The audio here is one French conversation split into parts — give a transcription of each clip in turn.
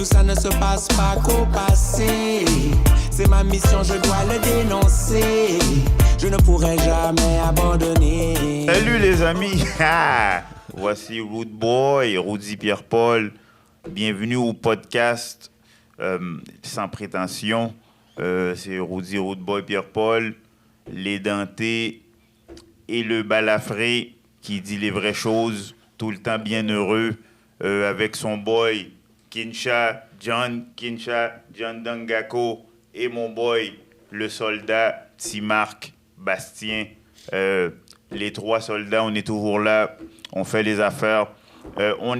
Tout ça ne se passe pas qu'au passé. C'est ma mission, je dois le dénoncer. Je ne pourrai jamais abandonner. Salut les amis. Voici Rude Boy, Rudy Pierre-Paul. Bienvenue au podcast Sans prétention. C'est Rudy, Rude Boy, Pierre-Paul, l'édenté et le balafré qui dit les vraies choses, tout le temps bien heureux, avec son boy John Dangako, et mon boy, le soldat Timarc Bastien. Les trois soldats, on est toujours là, on fait les affaires.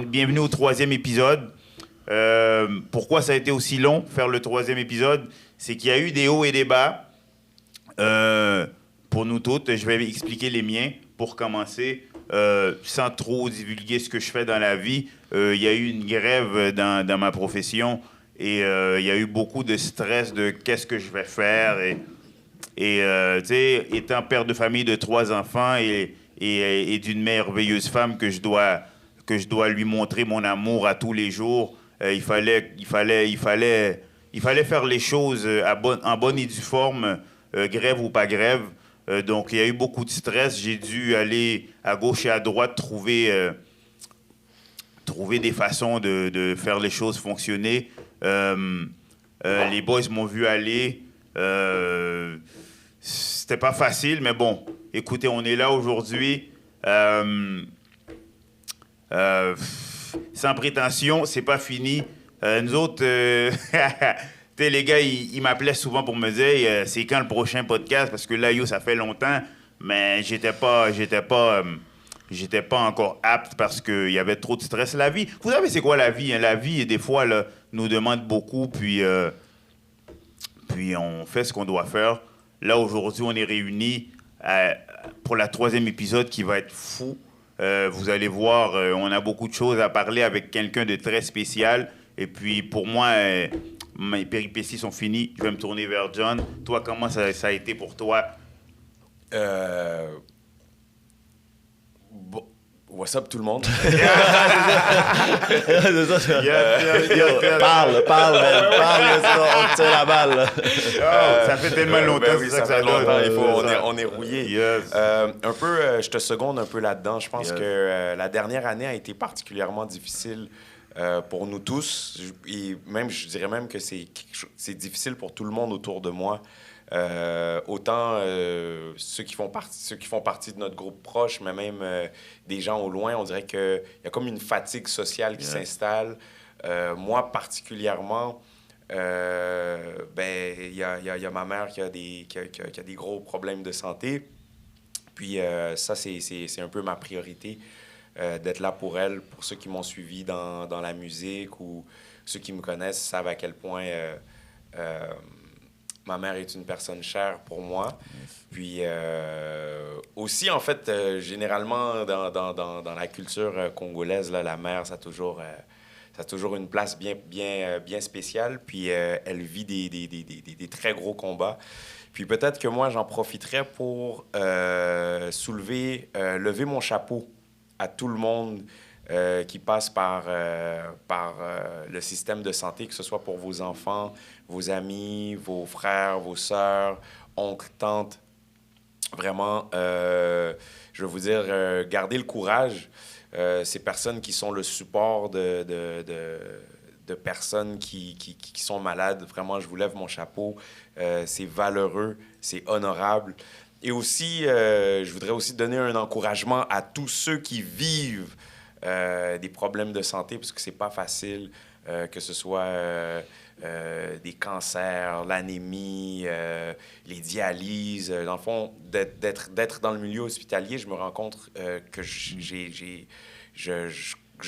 Bienvenue au 3e épisode. Pourquoi ça a été aussi long, faire le 3e épisode? C'est qu'il y a eu des hauts et des bas pour nous toutes. Je vais expliquer les miens pour commencer, sans trop divulguer ce que je fais dans la vie. Il y a eu une grève dans ma profession et il y a eu beaucoup de stress de qu'est-ce que je vais faire. Et tu sais, étant père de famille de 3 enfants et d'une merveilleuse femme que je dois lui montrer mon amour à tous les jours, il fallait faire les choses en bonne et due forme, grève ou pas grève. Donc, il y a eu beaucoup de stress. J'ai dû aller à gauche et à droite trouver des façons de faire les choses fonctionner. Les boys m'ont vu aller. C'était pas facile, mais bon, écoutez, on est là aujourd'hui. Sans prétention, c'est pas fini. Nous autres, les gars, ils m'appelaient souvent pour me dire c'est quand le prochain podcast, parce que là, ça fait longtemps, mais j'étais pas encore apte parce qu'il y avait trop de stress. La vie, vous savez c'est quoi la vie? Hein? La vie, des fois, là, nous demande beaucoup, puis on fait ce qu'on doit faire. Là, aujourd'hui, on est réunis pour la 3e épisode qui va être fou. Vous allez voir, on a beaucoup de choses à parler avec quelqu'un de très spécial. Et puis, pour moi, mes péripéties sont finies. Je vais me tourner vers John. Toi, comment ça a été pour toi? Bon. What's up, tout le monde? Parle, on tient la balle. Ça fait tellement longtemps, oui, ça fait longtemps. On est rouillé. Yes. Un peu, je te seconde un peu là-dedans. Je pense que la dernière année a été particulièrement difficile pour nous tous. Et même, je dirais même que c'est difficile pour tout le monde autour de moi. Autant ceux qui font partie de notre groupe proche, mais même des gens au loin, on dirait qu'il y a comme une fatigue sociale qui s'installe. Moi, particulièrement, il y a ma mère qui a des gros problèmes de santé. Puis ça, c'est un peu ma priorité, d'être là pour elle. Pour ceux qui m'ont suivi dans la musique ou ceux qui me connaissent savent à quel point... ma mère est une personne chère pour moi. Puis aussi, en fait, généralement, dans la culture congolaise, là, la mère, ça a toujours une place bien spéciale. Puis elle vit des très gros combats. Puis peut-être que moi, j'en profiterais pour lever mon chapeau à tout le monde qui passe par le système de santé, que ce soit pour vos enfants, vos amis, vos frères, vos sœurs, oncles, tantes. Vraiment, je veux vous dire, gardez le courage. Ces personnes qui sont le support de personnes qui sont malades, vraiment, je vous lève mon chapeau. C'est valeureux, c'est honorable. Et aussi, je voudrais aussi donner un encouragement à tous ceux qui vivent des problèmes de santé, parce que c'est pas facile, que ce soit des cancers, l'anémie, les dialyses. Dans le fond, d'être dans le milieu hospitalier, je me rends compte que je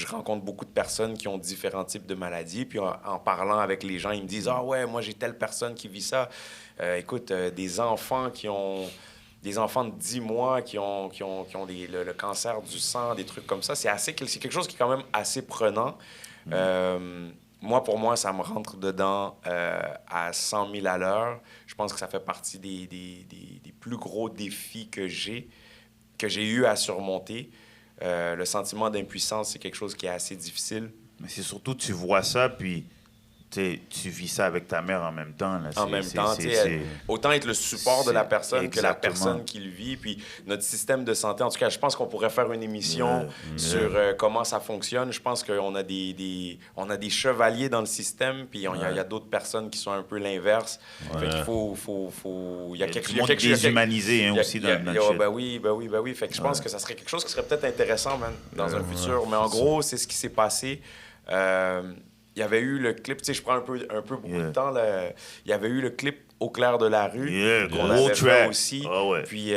rencontre beaucoup de personnes qui ont différents types de maladies. Puis en parlant avec les gens, ils me disent « Ah ouais, moi j'ai telle personne qui vit ça. » Écoute, des enfants de 10 mois qui ont le cancer du sang, des trucs comme ça, c'est quelque chose qui est quand même assez prenant. Pour moi, ça me rentre dedans à 100 000 à l'heure. Je pense que ça fait partie des plus gros défis que j'ai eu à surmonter. Le sentiment d'impuissance, c'est quelque chose qui est assez difficile. Mais c'est surtout, tu vois ça, puis tu vis ça avec ta mère en même temps. Là. En même temps, autant être le support de la personne que la personne qui le vit. Puis notre système de santé, en tout cas, je pense qu'on pourrait faire une émission sur comment ça fonctionne. Je pense qu'on a on a des chevaliers dans le système, puis il y a d'autres personnes qui sont un peu l'inverse. Fait qu'il il y a quelque chose... déshumanisé aussi dans le shit. Ben oui. Fait que je pense que ça serait quelque chose qui serait peut-être intéressant, man, dans un futur. Mais en gros, c'est ce qui s'est passé. Il y avait eu le clip, tu sais, je prends un peu beaucoup de temps. Là. Il y avait eu le clip Au clair de la rue qu'on avait fait aussi. Puis,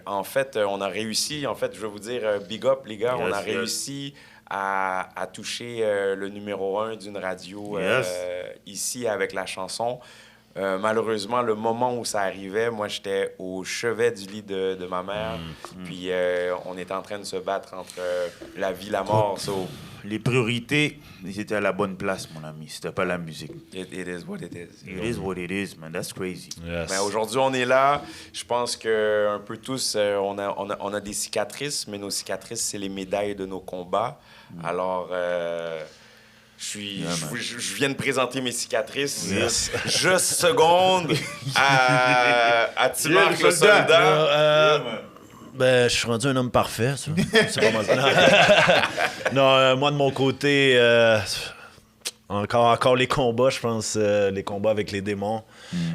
en fait, on a réussi. En fait, je veux vous dire, big up, les gars. On a réussi à toucher le numéro 1 d'une radio ici avec la chanson. Malheureusement, le moment où ça arrivait, moi, j'étais au chevet du lit de ma mère. Puis, on était en train de se battre entre la vie et la mort. Les priorités, ils étaient à la bonne place, mon ami. C'était pas la musique. It is what it is. It is what it is, man. That's crazy. Yes. Ben, aujourd'hui, on est là. Je pense qu'un peu tous, on a des cicatrices, mais nos cicatrices, c'est les médailles de nos combats. Alors... Je viens de présenter mes cicatrices. Juste seconde à Timarc le soldat. Ben, je suis rendu un homme parfait, ça. C'est pas mal. Non, moi, de mon côté, encore les combats, je pense, les combats avec les démons.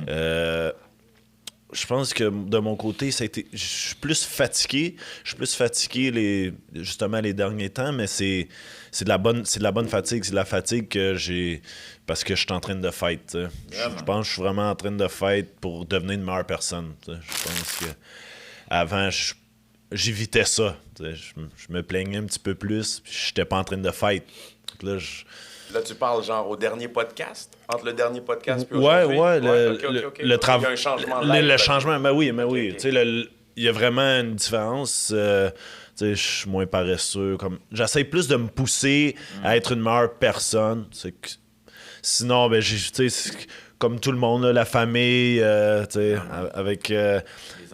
Je pense que de mon côté, je suis plus fatigué. Je suis plus fatigué justement les derniers temps, mais c'est de la bonne fatigue. C'est de la fatigue que j'ai parce que je suis en train de fight. Je pense que je suis vraiment en train de fight pour devenir une meilleure personne. Je pense que avant, j'évitais ça. Je me plaignais un petit peu plus, puis j'étais pas en train de fight. Là, tu parles genre au dernier podcast? Entre le dernier podcast et aujourd'hui? Le travail. Il y a un changement de live, le changement, ben oui. Tu sais, il y a vraiment une différence. Je suis moins paresseux. J'essaie plus de me pousser à être une meilleure personne. Sinon, ben, comme tout le monde, là, la famille, avec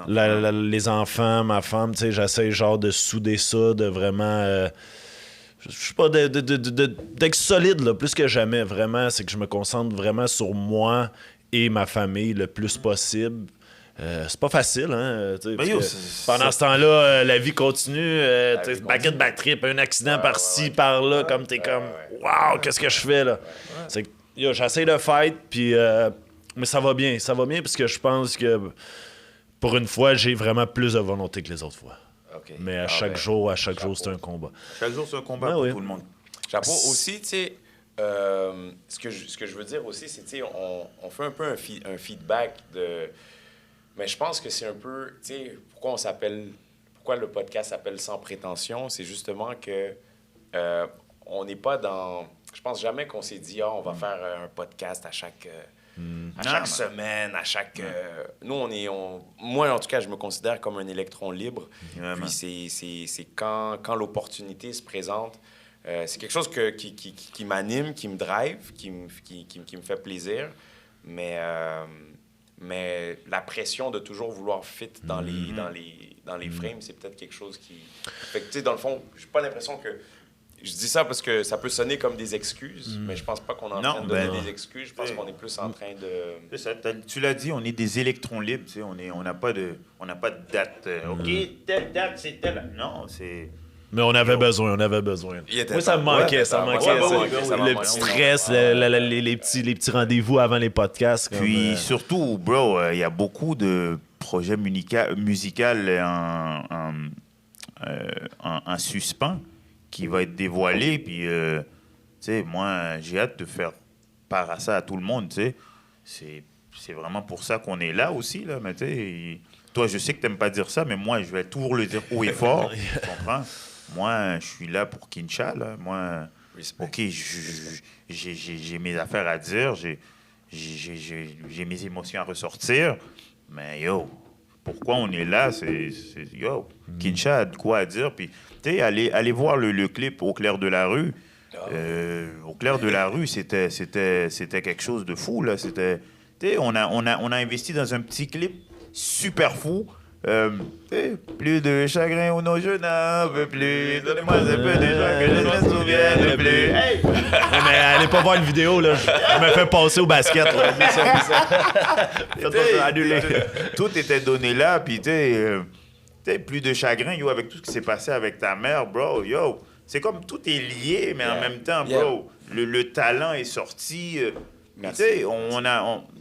les enfants, ma femme, j'essaie genre de souder ça, de vraiment... je sais pas, d'être solide, là, plus que jamais, vraiment. C'est que je me concentre vraiment sur moi et ma famille le plus possible. C'est pas facile, hein? Pendant ce temps-là, la vie continue. Back trip, un accident par-ci, par-là, comme t'es comme, wow, qu'est-ce que je fais, là? C'est que, j'essaie de fight, puis... mais ça va bien, parce que je pense que, pour une fois, j'ai vraiment plus de volonté que les autres fois. Okay. Mais à chaque jour, c'est un combat. Chaque jour, c'est un combat pour tout le monde. Chapeau. Aussi, tu sais, ce que je veux dire aussi, c'est, tu sais, on fait un peu un feedback de... Mais je pense que c'est un peu, tu sais, pourquoi le podcast s'appelle Sans prétention, c'est justement que on n'est pas dans... Je pense jamais qu'on s'est dit, on va faire un podcast à chaque semaine, à chaque... Nous, moi, en tout cas, je me considère comme un électron libre. Puis c'est quand l'opportunité se présente, c'est quelque chose qui m'anime, qui me drive, qui me fait plaisir. Mais la pression de toujours vouloir fit dans les frames, c'est peut-être quelque chose qui... Fait que, tu sais, dans le fond, j'ai pas l'impression que... Je dis ça parce que ça peut sonner comme des excuses, mais je pense pas qu'on est en train de donner des excuses. Je pense qu'on est plus en train de... C'est ça, tu l'as dit, on est des électrons libres, tu sais, on n'a pas de date. OK, telle date, c'est telle... Non, c'est... Mais on avait besoin. Moi, ça me manquait, le petit stress, les petits rendez-vous avant les podcasts. Puis surtout, bro, il y a beaucoup de projets musicaux en suspens qui va être dévoilé, puis, tu sais, moi, j'ai hâte de faire part à ça à tout le monde, tu sais. C'est vraiment pour ça qu'on est là aussi, là, mais tu sais, toi, je sais que t'aimes pas dire ça, mais moi, je vais toujours le dire haut et fort, tu comprends? Moi, je suis là pour Kincha, là. Moi, OK, j'ai mes affaires à dire, j'ai mes émotions à ressortir, mais yo, pourquoi on est là, c'est Kincha a de quoi à dire, puis tu sais, allez voir le clip Au clair de la rue. Au clair de la rue, c'était quelque chose de fou, là. On a investi dans un petit clip super fou. Plus de chagrin où nos jeux n'en veulent plus. Donnez-moi un peu de joie que je ne me souvienne plus. Hey! Ouais, mais allez pas voir une vidéo, là. Je me fais passer au basket, là. Annulé. Tout était donné là, puis plus de chagrin, yo, avec tout ce qui s'est passé avec ta mère, bro, yo. C'est comme tout est lié, mais en même temps, bro, le talent est sorti. Merci.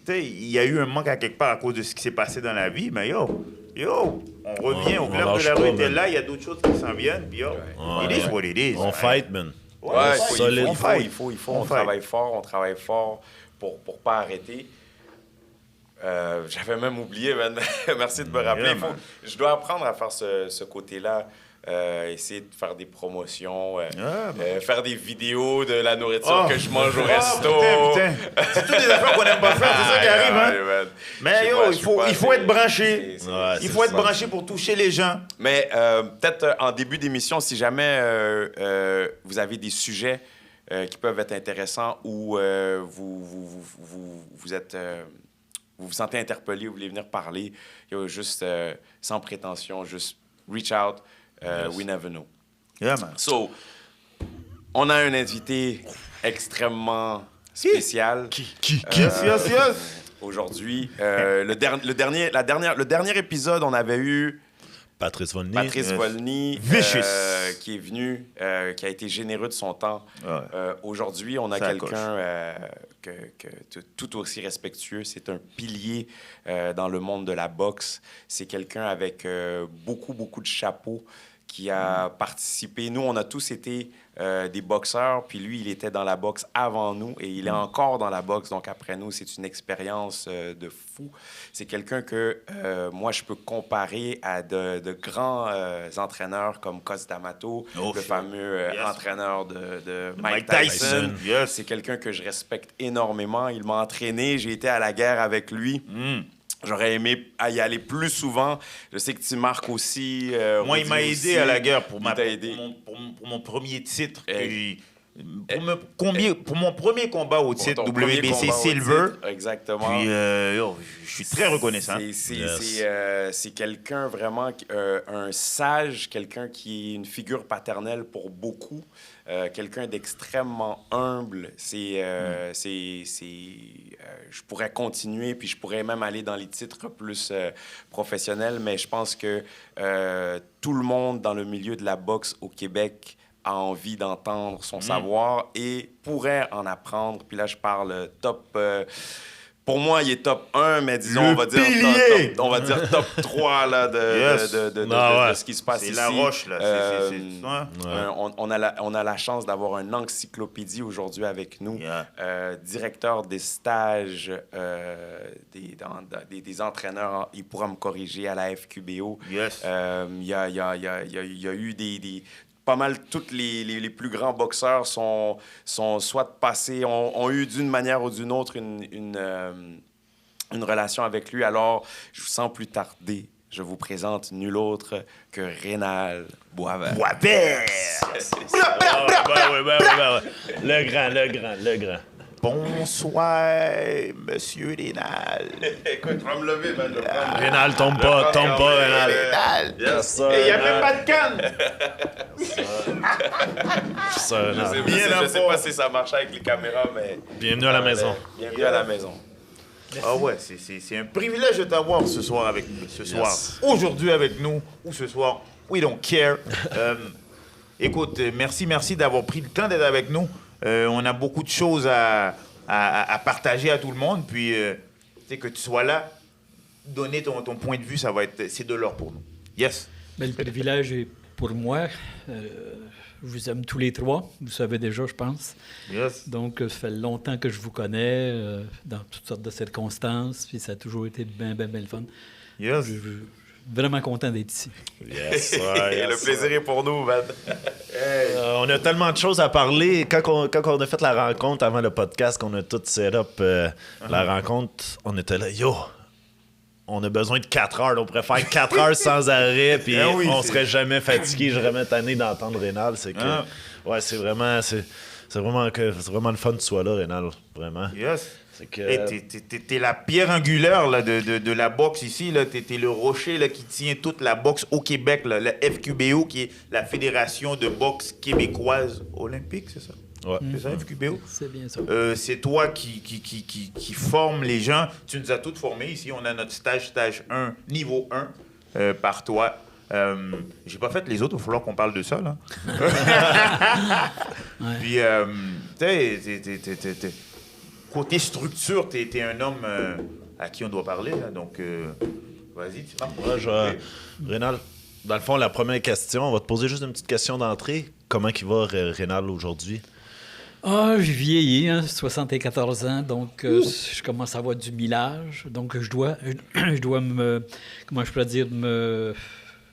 Il y a eu un manque à quelque part à cause de ce qui s'est passé dans la vie, mais on revient au club on de la lâche rue, pas, t'es man. là, il y a d'autres choses qui s'en viennent, puis it is what it is. On man. fight, man. Ouais, solide. il faut. On On travaille fort pour pas arrêter. J'avais même oublié, man. Merci de me rappeler. Yeah, man. Je dois apprendre à faire ce côté-là. Essayer de faire des promotions, faire des vidéos de la nourriture que je mange au resto. Putain. C'est toutes des affaires qu'on n'aime pas faire, c'est ça qui arrive, hein? Man. Mais il faut être branché. Ouais, Il faut être branché pour toucher les gens. Mais peut-être en début d'émission, si jamais vous avez des sujets qui peuvent être intéressants ou vous êtes... vous vous sentez interpellé, vous voulez venir parler, juste sans prétention, juste reach out. We never know. Yeah, man. So, on a un invité extrêmement spécial. Yes. Aujourd'hui. Le dernier épisode, on avait eu Patrice Volny. Patrice Volny, Vicious. qui est venu, qui a été généreux de son temps. Ouais. Aujourd'hui, on a Ça quelqu'un tout aussi respectueux. C'est un pilier dans le monde de la boxe. C'est quelqu'un avec beaucoup de chapeaux qui a participé. Nous, on a tous été des boxeurs, puis lui, il était dans la boxe avant nous et il est encore dans la boxe. Donc, après nous, c'est une expérience de fou. C'est quelqu'un que moi, je peux comparer à de grands entraîneurs comme Cos D'Amato, le fameux entraîneur de Mike Tyson. Yes. C'est quelqu'un que je respecte énormément. Il m'a entraîné. J'ai été à la guerre avec lui. J'aurais aimé y aller plus souvent. Je sais que tu marques aussi. Moi, il m'a Rudy aidé aussi. à la guerre pour Il t'a aidé. mon premier titre. Et- Pour mon premier combat au titre Ton premier WBC combat au Silver. titre, exactement. Puis, je suis très reconnaissant. C'est quelqu'un vraiment, un sage, quelqu'un qui est une figure paternelle pour beaucoup, quelqu'un d'extrêmement humble. Je pourrais continuer, puis je pourrais même aller dans les titres plus professionnels, mais je pense que tout le monde dans le milieu de la boxe au Québec a envie d'entendre son savoir et pourrait en apprendre. Puis là, je parle top... pour moi, il est top 1, mais disons, Le on va dire top 3 là, de ce qui se passe C'est ici. la roche, là. On a la chance d'avoir une encyclopédie aujourd'hui avec nous. Yeah. Directeur des stages des entraîneurs, il pourra me corriger à la FQBO. Yes. Il y a eu pas mal tous les plus grands boxeurs sont soit passés, ont eu d'une manière ou d'une autre une relation avec lui. Alors, je vous sens plus tarder. Je vous présente nul autre que Rénal Boisvert. Boisvert! Le grand. Bonsoir, Monsieur Rénal. Écoute, je vais me lever, man. Rénal, tombe pas, Rénal. Rénal! Yes. Il n'y a même pas de canne! Je sais pas si ça marche avec les caméras, mais... Bienvenue à la maison. Bienvenue à la maison. Ah ouais, c'est un privilège de t'avoir ce soir avec nous. Ce soir, aujourd'hui avec nous, ou ce soir, we don't care. Écoute, merci d'avoir pris le temps d'être avec nous. On a beaucoup de choses à partager à tout le monde. Puis, que tu sois là, donner ton point de vue, c'est de l'or pour nous. Yes. Ben, le privilège est pour moi. Je vous aime tous les trois, vous savez déjà, je pense. Yes. Donc, ça fait longtemps que je vous connais, dans toutes sortes de circonstances, puis ça a toujours été bien le fun. Yes. Je suis vraiment content d'être ici. Yes, Le plaisir est pour nous, man. on a tellement de choses à parler. Quand on a fait la rencontre avant le podcast, qu'on a tout set up, la rencontre, on était là, on a besoin de 4 heures. On pourrait faire 4 heures sans arrêt, puis on serait jamais fatigué. Je serais jamais tanné d'entendre Rénal. C'est que, c'est vraiment... C'est vraiment le fun que tu sois là, Rénal. Vraiment. Yes. C'est que... T'es la pierre angulaire là, de la boxe ici. T'es le rocher là, qui tient toute la boxe au Québec. Là, la FQBO, qui est la Fédération de boxe québécoise olympique, c'est ça? Ouais. C'est ça, FQBO? C'est bien ça. C'est toi qui forme les gens. Tu nous as toutes formés ici. On a notre stage 1, niveau 1, par toi. J'ai pas fait les autres, il va falloir qu'on parle de ça, là. Ouais. Puis, côté structure, t'es un homme à qui on doit parler, là. Donc, vas-y, tu parles. Rénal, dans le fond, la première question, on va te poser juste une petite question d'entrée. Comment il va, Rénal, aujourd'hui? Ah, j'ai vieilli, 74 ans, donc je commence à avoir du millage. Donc, je dois me, comment je pourrais dire, me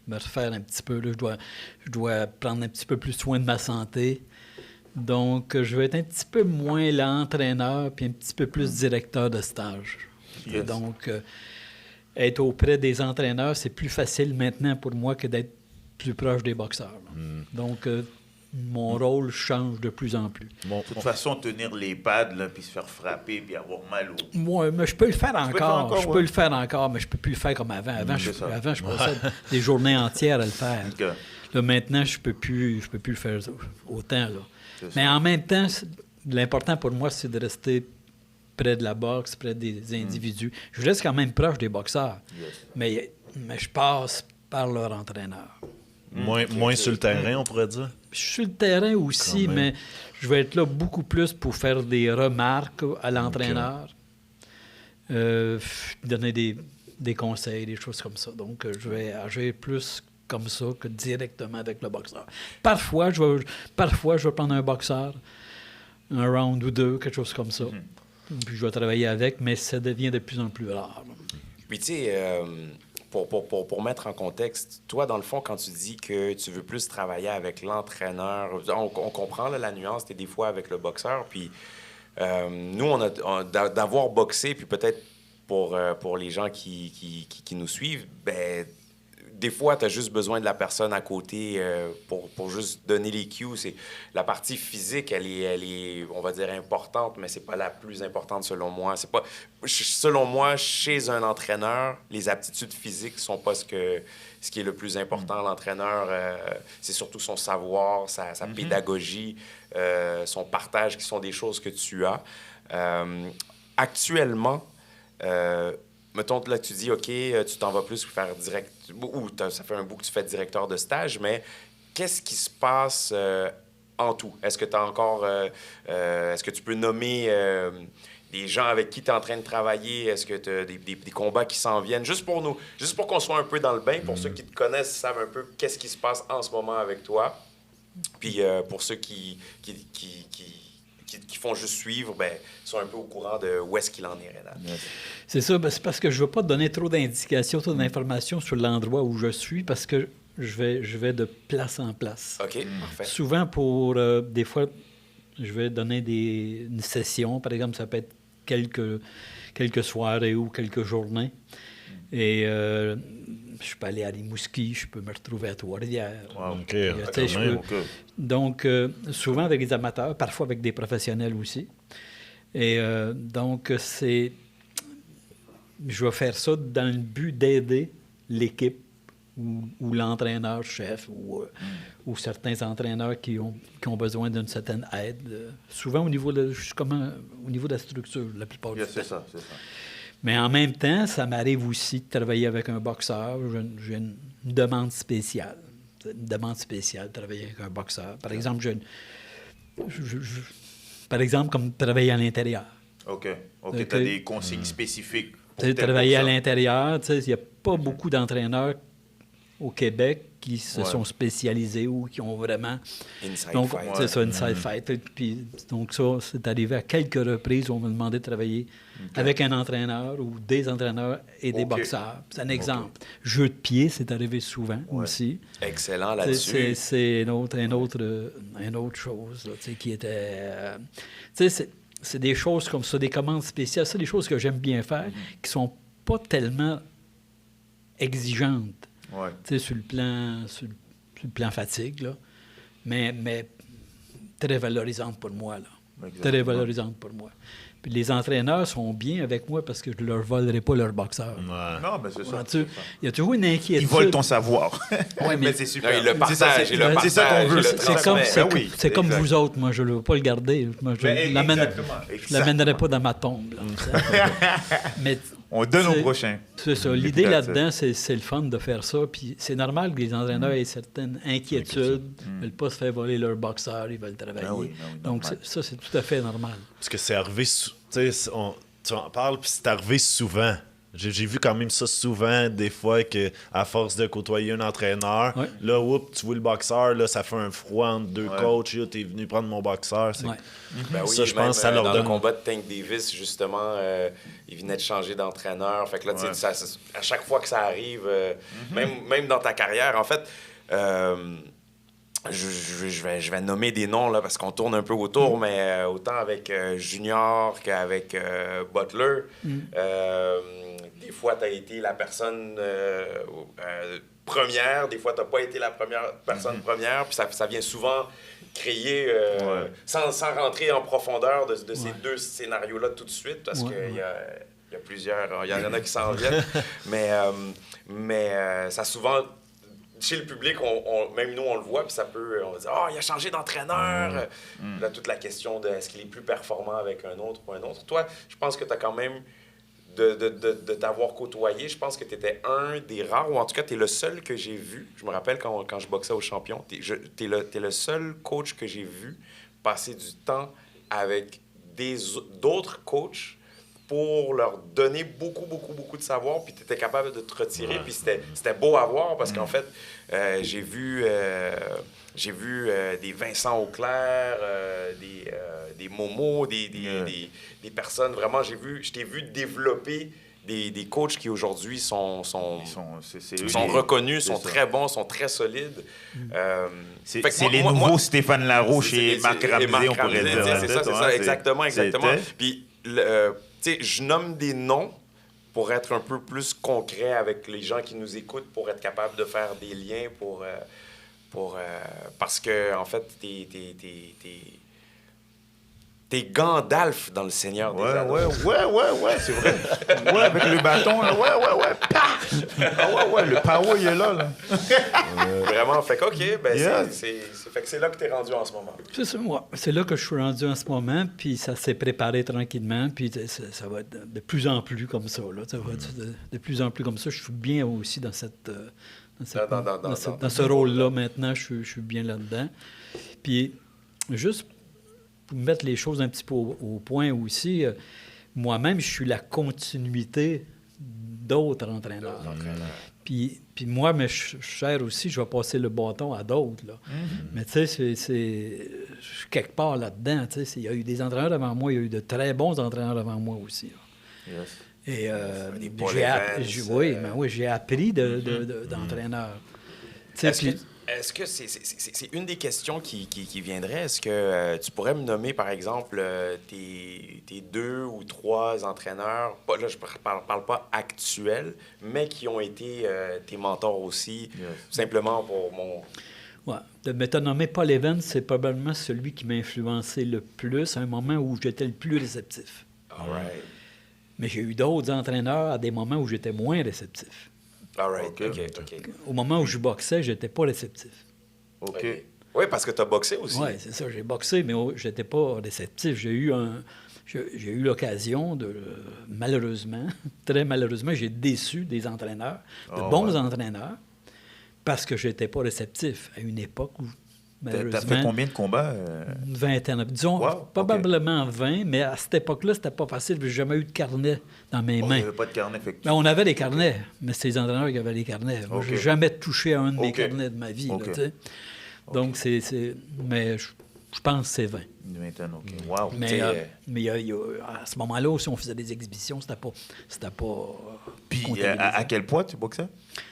refaire un petit peu. Là. Je dois prendre un petit peu plus soin de ma santé. Donc, je vais être un petit peu moins l'entraîneur, puis un petit peu plus directeur de stage. Yes. Donc, être auprès des entraîneurs, c'est plus facile maintenant pour moi que d'être plus proche des boxeurs. Donc, mon rôle change de plus en plus. De toute façon, tenir les pads, là, puis se faire frapper, puis avoir mal au... Moi, mais je peux le faire encore. Je ouais. peux le faire encore, mais je peux plus le faire comme avant. Avant, je passais des journées entières à le faire. Okay. Là, maintenant, je peux plus le faire autant. Là. Mais en même temps, l'important pour moi, c'est de rester près de la boxe, près des individus. Je reste quand même proche des boxeurs, mais je passe par leur entraîneur. Moins sur le terrain, on pourrait dire? Je suis sur le terrain aussi, mais je vais être là beaucoup plus pour faire des remarques à l'entraîneur, donner des conseils, des choses comme ça. Donc, je vais agir plus comme ça que directement avec le boxeur. Parfois, je vais prendre un boxeur, un round ou deux, quelque chose comme ça. Puis je vais travailler avec, mais ça devient de plus en plus rare. Puis, tu sais, pour mettre en contexte, toi, dans le fond, quand tu dis que tu veux plus travailler avec l'entraîneur, on comprend là, la nuance, tu es des fois avec le boxeur. Puis, nous, d'avoir boxé, puis peut-être pour les gens qui nous suivent, ben des fois, tu as juste besoin de la personne à côté pour juste donner les cues. La partie physique, elle est, on va dire, importante, mais c'est pas la plus importante selon moi. Selon moi, chez un entraîneur, les aptitudes physiques sont pas ce qui est le plus important. L'entraîneur, c'est surtout son savoir, sa pédagogie, son partage, qui sont des choses que tu as. Actuellement, mettons, là, tu dis, OK, tu t'en vas plus faire ça fait un bout que tu fais directeur de stage, mais qu'est-ce qui se passe en tout? Est-ce que tu as encore... est-ce que tu peux nommer des gens avec qui tu es en train de travailler? Est-ce que tu as des combats qui s'en viennent? Juste pour qu'on soit un peu dans le bain, pour ceux qui te connaissent, savent un peu qu'est-ce qui se passe en ce moment avec toi. Puis pour ceux qui font juste suivre, ben, sont un peu au courant de où est-ce qu'il en est, Rénal. C'est ça, c'est parce que je ne veux pas te donner trop d'indications, trop d'informations sur l'endroit où je suis, parce que je vais de place en place. OK, parfait. Souvent, des fois, je vais donner une session, par exemple, ça peut être quelques soirées ou quelques journées. Et je peux aller à Rimouski, je peux me retrouver à Trois-Rivières. Wow, OK. Donc, souvent avec des amateurs, parfois avec des professionnels aussi. Et donc, je vais faire ça dans le but d'aider l'équipe ou l'entraîneur-chef ou certains entraîneurs qui ont besoin d'une certaine aide. Souvent au niveau de la structure, la plupart du temps. C'est ça. Mais en même temps, ça m'arrive aussi de travailler avec un boxeur. J'ai une demande spéciale. Une demande spéciale de travailler avec un boxeur. Par exemple, comme travailler à l'intérieur. OK. Tu as des consignes spécifiques. Travailler à l'intérieur, il n'y a pas beaucoup d'entraîneurs au Québec qui se sont spécialisés ou qui ont vraiment... Inside donc, fight. C'est ça, inside fight. Puis, donc ça, c'est arrivé à quelques reprises où on m'a demandé de travailler avec un entraîneur ou des entraîneurs et des boxeurs. C'est un exemple. Jeu de pied, c'est arrivé souvent aussi. Excellent là-dessus. C'est une autre chose là, qui était... c'est des choses comme ça, des commandes spéciales. C'est des choses que j'aime bien faire, qui sont pas tellement exigeantes. Sur le plan fatigue, là. Mais très valorisante pour moi, là. Exactement. Très valorisante pour moi. Puis les entraîneurs sont bien avec moi parce que je ne leur volerai pas leur boxeur. Ouais. Non, mais c'est ça. Comprends-tu? Il y a toujours une inquiétude. Ils volent ton savoir. Ouais, mais c'est super. Non, ils le C'est ça, partagent, c'est- ils le c'est ça qu'on partagent, veut. ils le C'est comme, transmettent. c'est, Ben oui, c'est comme exact. vous autres. Moi, je ne veux pas le garder. Moi, je Ben, ne l'amènerai exactement. pas dans ma tombe. Là, mais On donne au c'est- prochain. C'est ça. L'idée là-dedans, c'est le fun de faire ça. Puis c'est normal que les entraîneurs aient certaines inquiétudes. Ils ne veulent pas se faire voler leur boxeur. Ils veulent travailler. Ben oui, Donc, normal. ça, c'est tout à fait normal. Parce que c'est arrivé, tu sais, tu en parles, puis c'est arrivé souvent. J'ai vu quand même ça souvent, des fois, que à force de côtoyer un entraîneur, Ouais. là, oups, tu vois le boxeur, là, ça fait un froid entre deux Ouais. coachs, là, t'es venu prendre mon boxeur. C'est- Ouais. Ben oui, Ça, je même, pense que ça leur dans donne- le combat de Tank Davis, justement, il venait de changer d'entraîneur. Fait que là, tu sais, Ouais. à chaque fois que ça arrive, même dans ta carrière, en fait, je vais nommer des noms là, parce qu'on tourne un peu autour, mais autant avec Junior qu'avec Butler, des fois, tu as été la personne première, des fois, tu n'as pas été la personne première, puis ça vient souvent créer, sans rentrer en profondeur de ces deux scénarios-là tout de suite, parce qu'il y a plusieurs, il y en a qui s'en viennent, mais ça souvent... Chez le public, même nous, on le voit, puis ça peut... On va dire « Ah, il a changé d'entraîneur! Là, toute la question de est-ce qu'il est plus performant avec un autre ou un autre. Toi, je pense que tu as quand même... De t'avoir côtoyé, je pense que tu étais un des rares, ou en tout cas, tu es le seul que j'ai vu. Je me rappelle quand je boxais au champion, tu es le seul coach que j'ai vu passer du temps avec d'autres coachs pour leur donner beaucoup, beaucoup, beaucoup de savoir, puis tu étais capable de te retirer, puis c'était beau à voir, parce qu'en fait, j'ai vu des Vincent Auclair, des Momo, des personnes, vraiment, je t'ai vu développer des coachs qui aujourd'hui sont reconnus, sont très bons, sont très solides. C'est Fait que les moi- nouveaux moi- Stéphane Larouche et Marc Ramsey, on pourrait dire. C'est ça, exactement. Puis, tu sais, je nomme des noms pour être un peu plus concret avec les gens qui nous écoutent, pour être capable de faire des liens, parce que, en fait, t'es Gandalf dans Le Seigneur des Anneaux. Ouais, c'est vrai. Ouais, avec le bâton, là, ouais, paf! Ah ouais, le power, il est là. Vraiment, fait que, OK, ben, Yeah. fait que c'est là que t'es rendu en ce moment. C'est ça, moi. C'est là que je suis rendu en ce moment, puis ça s'est préparé tranquillement, puis ça va être de plus en plus comme ça. Là. Ça va être de plus en plus comme ça. Je suis bien aussi dans ce rôle-là maintenant. Je suis bien là-dedans. Puis, juste pour mettre les choses un petit peu au point aussi, moi-même, je suis la continuité d'autres entraîneurs. Puis moi, mais je suis cher aussi, je vais passer le bâton à d'autres. Là. Mais tu sais, je suis quelque part là-dedans. Tu sais, il y a eu des entraîneurs avant moi, il y a eu de très bons entraîneurs avant moi aussi. Là. Yes. Et Des Paul Evans, j'ai appris d'entraîneurs. Tu sais, Est-ce que c'est une des questions qui viendrait? Est-ce que tu pourrais me nommer, par exemple, tes 2 ou 3 entraîneurs, là, je parle pas actuels, mais qui ont été tes mentors aussi, simplement pour mon... Ouais. De m'être nommé Paul Evans, c'est probablement celui qui m'a influencé le plus à un moment où j'étais le plus réceptif. All right. Mais j'ai eu d'autres entraîneurs à des moments où j'étais moins réceptif. All right. OK. OK. Au moment où je boxais, j'étais pas réceptif. OK. Oui, parce que tu as boxé aussi. Oui, c'est ça. J'ai boxé, mais j'étais pas réceptif. J'ai eu l'occasion de, malheureusement, très malheureusement, j'ai déçu des entraîneurs, de bons entraîneurs, parce que j'étais pas réceptif à une époque où, malheureusement... T'as fait combien de combats? Une vingtaine. Disons, Wow, probablement 20, mais à cette époque-là, c'était pas facile. J'ai jamais eu de carnet dans mes Il mains. n'y avait pas de carnet, fait que- Ben, on avait des carnets, mais c'est les entraîneurs qui avaient les carnets. Moi, j'ai jamais touché à un de mes OK. carnets de ma vie. Là, OK. tu sais. Donc, mais je pense que c'est 20. Une vingtaine, OK. Wow. Mais, à ce moment-là aussi, on faisait des exhibitions. C'était pas Puis, comptabilisé. à quel poids tu boxais?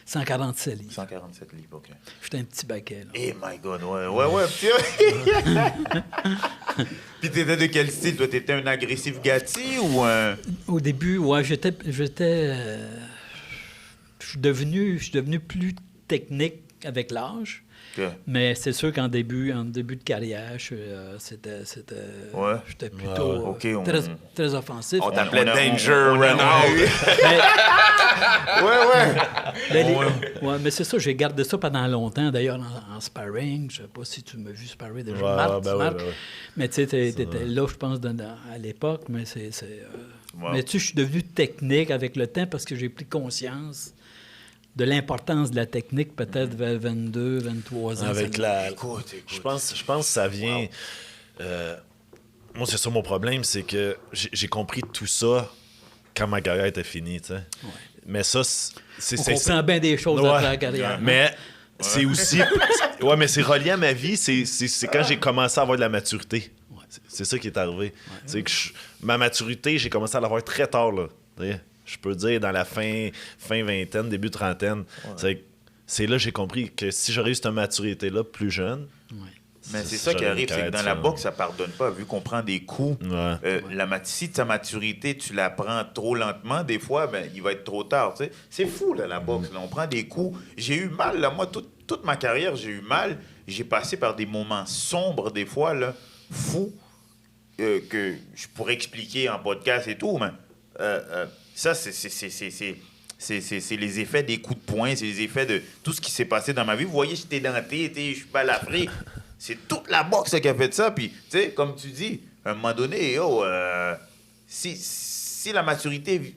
147 livres. 147 livres, OK. J'étais un petit baquet. Là. Eh my God, ouais. Puis t'étais de quel style? Toi, t'étais un agressif Gatti ou un... Au début, ouais, je suis devenu plus technique avec l'âge. OK. Mais c'est sûr qu'en début de carrière, c'était Ouais. j'étais plutôt OK, on- très offensif. On t'appelait on a- Danger on a- Renault. Ouais, mais c'est ça, j'ai gardé ça pendant longtemps, d'ailleurs, en sparring. Je sais pas si tu m'as vu sparring déjà, Ouais, Marc, ben tu ouais, marques. ben ouais. Mais tu sais, t'étais là, je pense, à l'époque, mais Wow. Mais tu sais, je suis devenu technique avec le temps parce que j'ai pris conscience de l'importance de la technique, peut-être vers 22, 23 ans. Avec ça- la... Écoute. Je pense que ça vient... moi, c'est ça mon problème, c'est que j'ai compris tout ça quand ma carrière était finie, tu sais. Mais ça, On comprend bien des choses Ouais. après la carrière. Mais c'est aussi... Ouais, mais c'est relié à ma vie, c'est quand j'ai commencé à avoir de la maturité. C'est ça qui est arrivé. C'est que ma maturité, j'ai commencé à l'avoir très tard, là. T'sais, je peux dire dans la fin vingtaine, début trentaine. C'est là que j'ai compris que si j'aurais eu cette maturité-là plus jeune... Mais c'est ça qui arrive, c'est que dans la boxe, ça pardonne pas. Vu qu'on prend des coups, Ouais. si ta maturité, tu la prends trop lentement, des fois, ben, il va être trop tard. Tu sais. C'est fou, là, la boxe. Là. On prend des coups. J'ai eu mal, là. Moi, toute ma carrière, j'ai eu mal. J'ai passé par des moments sombres, des fois, là, fous, que je pourrais expliquer en podcast et tout, mais ça, c'est les effets des coups de poing, c'est les effets de tout ce qui s'est passé dans ma vie. Vous voyez, j'étais denté, je suis balafré. C'est toute la boxe qui a fait ça. Puis, tu sais, comme tu dis, à un moment donné, si la maturité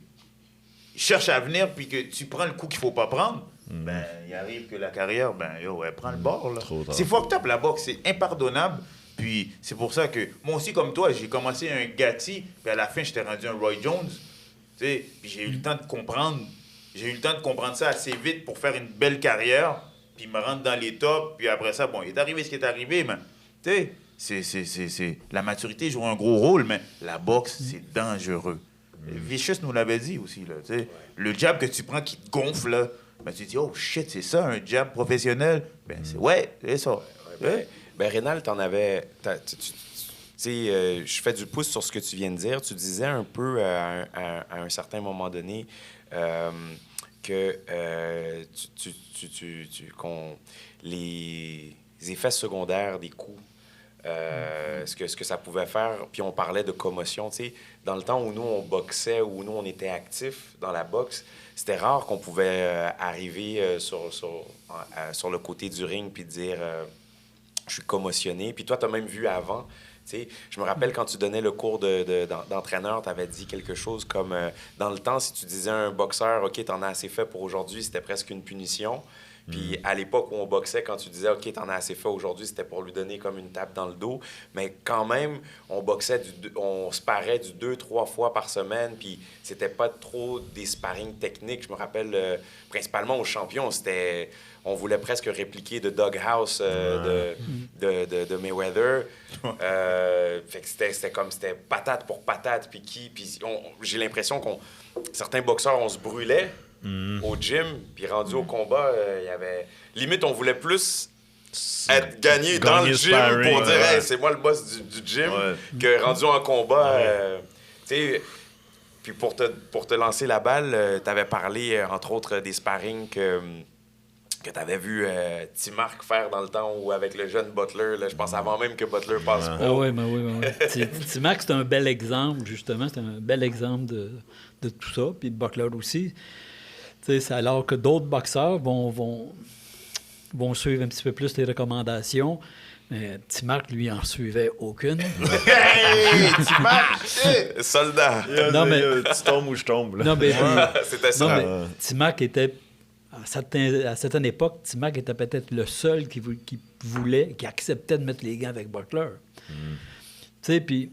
cherche à venir puis que tu prends le coup qu'il faut pas prendre, ben, il arrive que la carrière, ben, elle prend le bord. Là. Trop tard. C'est fucked up, la boxe. C'est impardonnable. Puis, c'est pour ça que, moi aussi, comme toi, j'ai commencé un Gatti, puis à la fin, j'étais rendu un Roy Jones. Tu sais, puis j'ai eu le temps de comprendre. J'ai eu le temps de comprendre ça assez vite pour faire une belle carrière, puis me rendre dans les tops, puis après ça, bon, il est arrivé ce qui est arrivé, mais, tu sais, la maturité joue un gros rôle, mais la boxe, c'est dangereux. Vicious nous l'avait dit aussi, là, tu sais. Le jab que tu prends qui te gonfle, là, ben, tu te dis, oh shit, c'est ça, un jab professionnel? Ben, c'est ça. Ben, Rénal, t'en avais... Tu sais, je fais du pouce sur ce que tu viens de dire. Tu disais un peu à un certain moment donné que les effets secondaires des coups, ce que ça pouvait faire, puis on parlait de commotion, tu sais, dans le temps où nous, on boxait, où nous, on était actifs dans la boxe, c'était rare qu'on pouvait arriver sur le côté du ring puis dire je suis commotionné. Puis toi, tu as même vu avant. T'sais, je me rappelle quand tu donnais le cours d'entraîneur, tu avais dit quelque chose comme dans le temps, si tu disais à un boxeur, OK, t'en as assez fait pour aujourd'hui, c'était presque une punition. Puis à l'époque où on boxait, quand tu disais, OK, t'en as assez fait aujourd'hui, c'était pour lui donner comme une tape dans le dos. Mais quand même, on boxait, on sparait 2-3 fois par semaine, puis c'était pas trop des sparring techniques. Je me rappelle, principalement aux champions, on voulait presque répliquer de Doghouse de Mayweather. Fait que c'était patate pour patate. Puis j'ai l'impression certains boxeurs, on se brûlait au gym. Puis rendu au combat, il y avait... Limite, on voulait plus être gagné dans le gym sparring, pour dire hey, c'est moi le boss du gym que rendu en combat. Tu sais... Puis pour te lancer la balle, tu avais parlé, entre autres, des sparring que tu avais vu T-Mark faire dans le temps ou avec le jeune Butler. Là, je pense avant même que Butler passe pas. Ah oui, mais oui. T-Mark, c'est un bel exemple, justement. C'est un bel exemple de tout ça. Puis Butler aussi. C'est alors que d'autres boxeurs vont suivre un petit peu plus les recommandations. Mais T-Mark, lui, en suivait aucune. Hey, T-Mark, Soldat! Non, mais... tu tombes où je tombe. Là. Non, mais... C'était ça. Non, mais T-Mark était... À certaine époque, T-Mac était peut-être le seul qui acceptait de mettre les gants avec Butler. Tu sais, puis...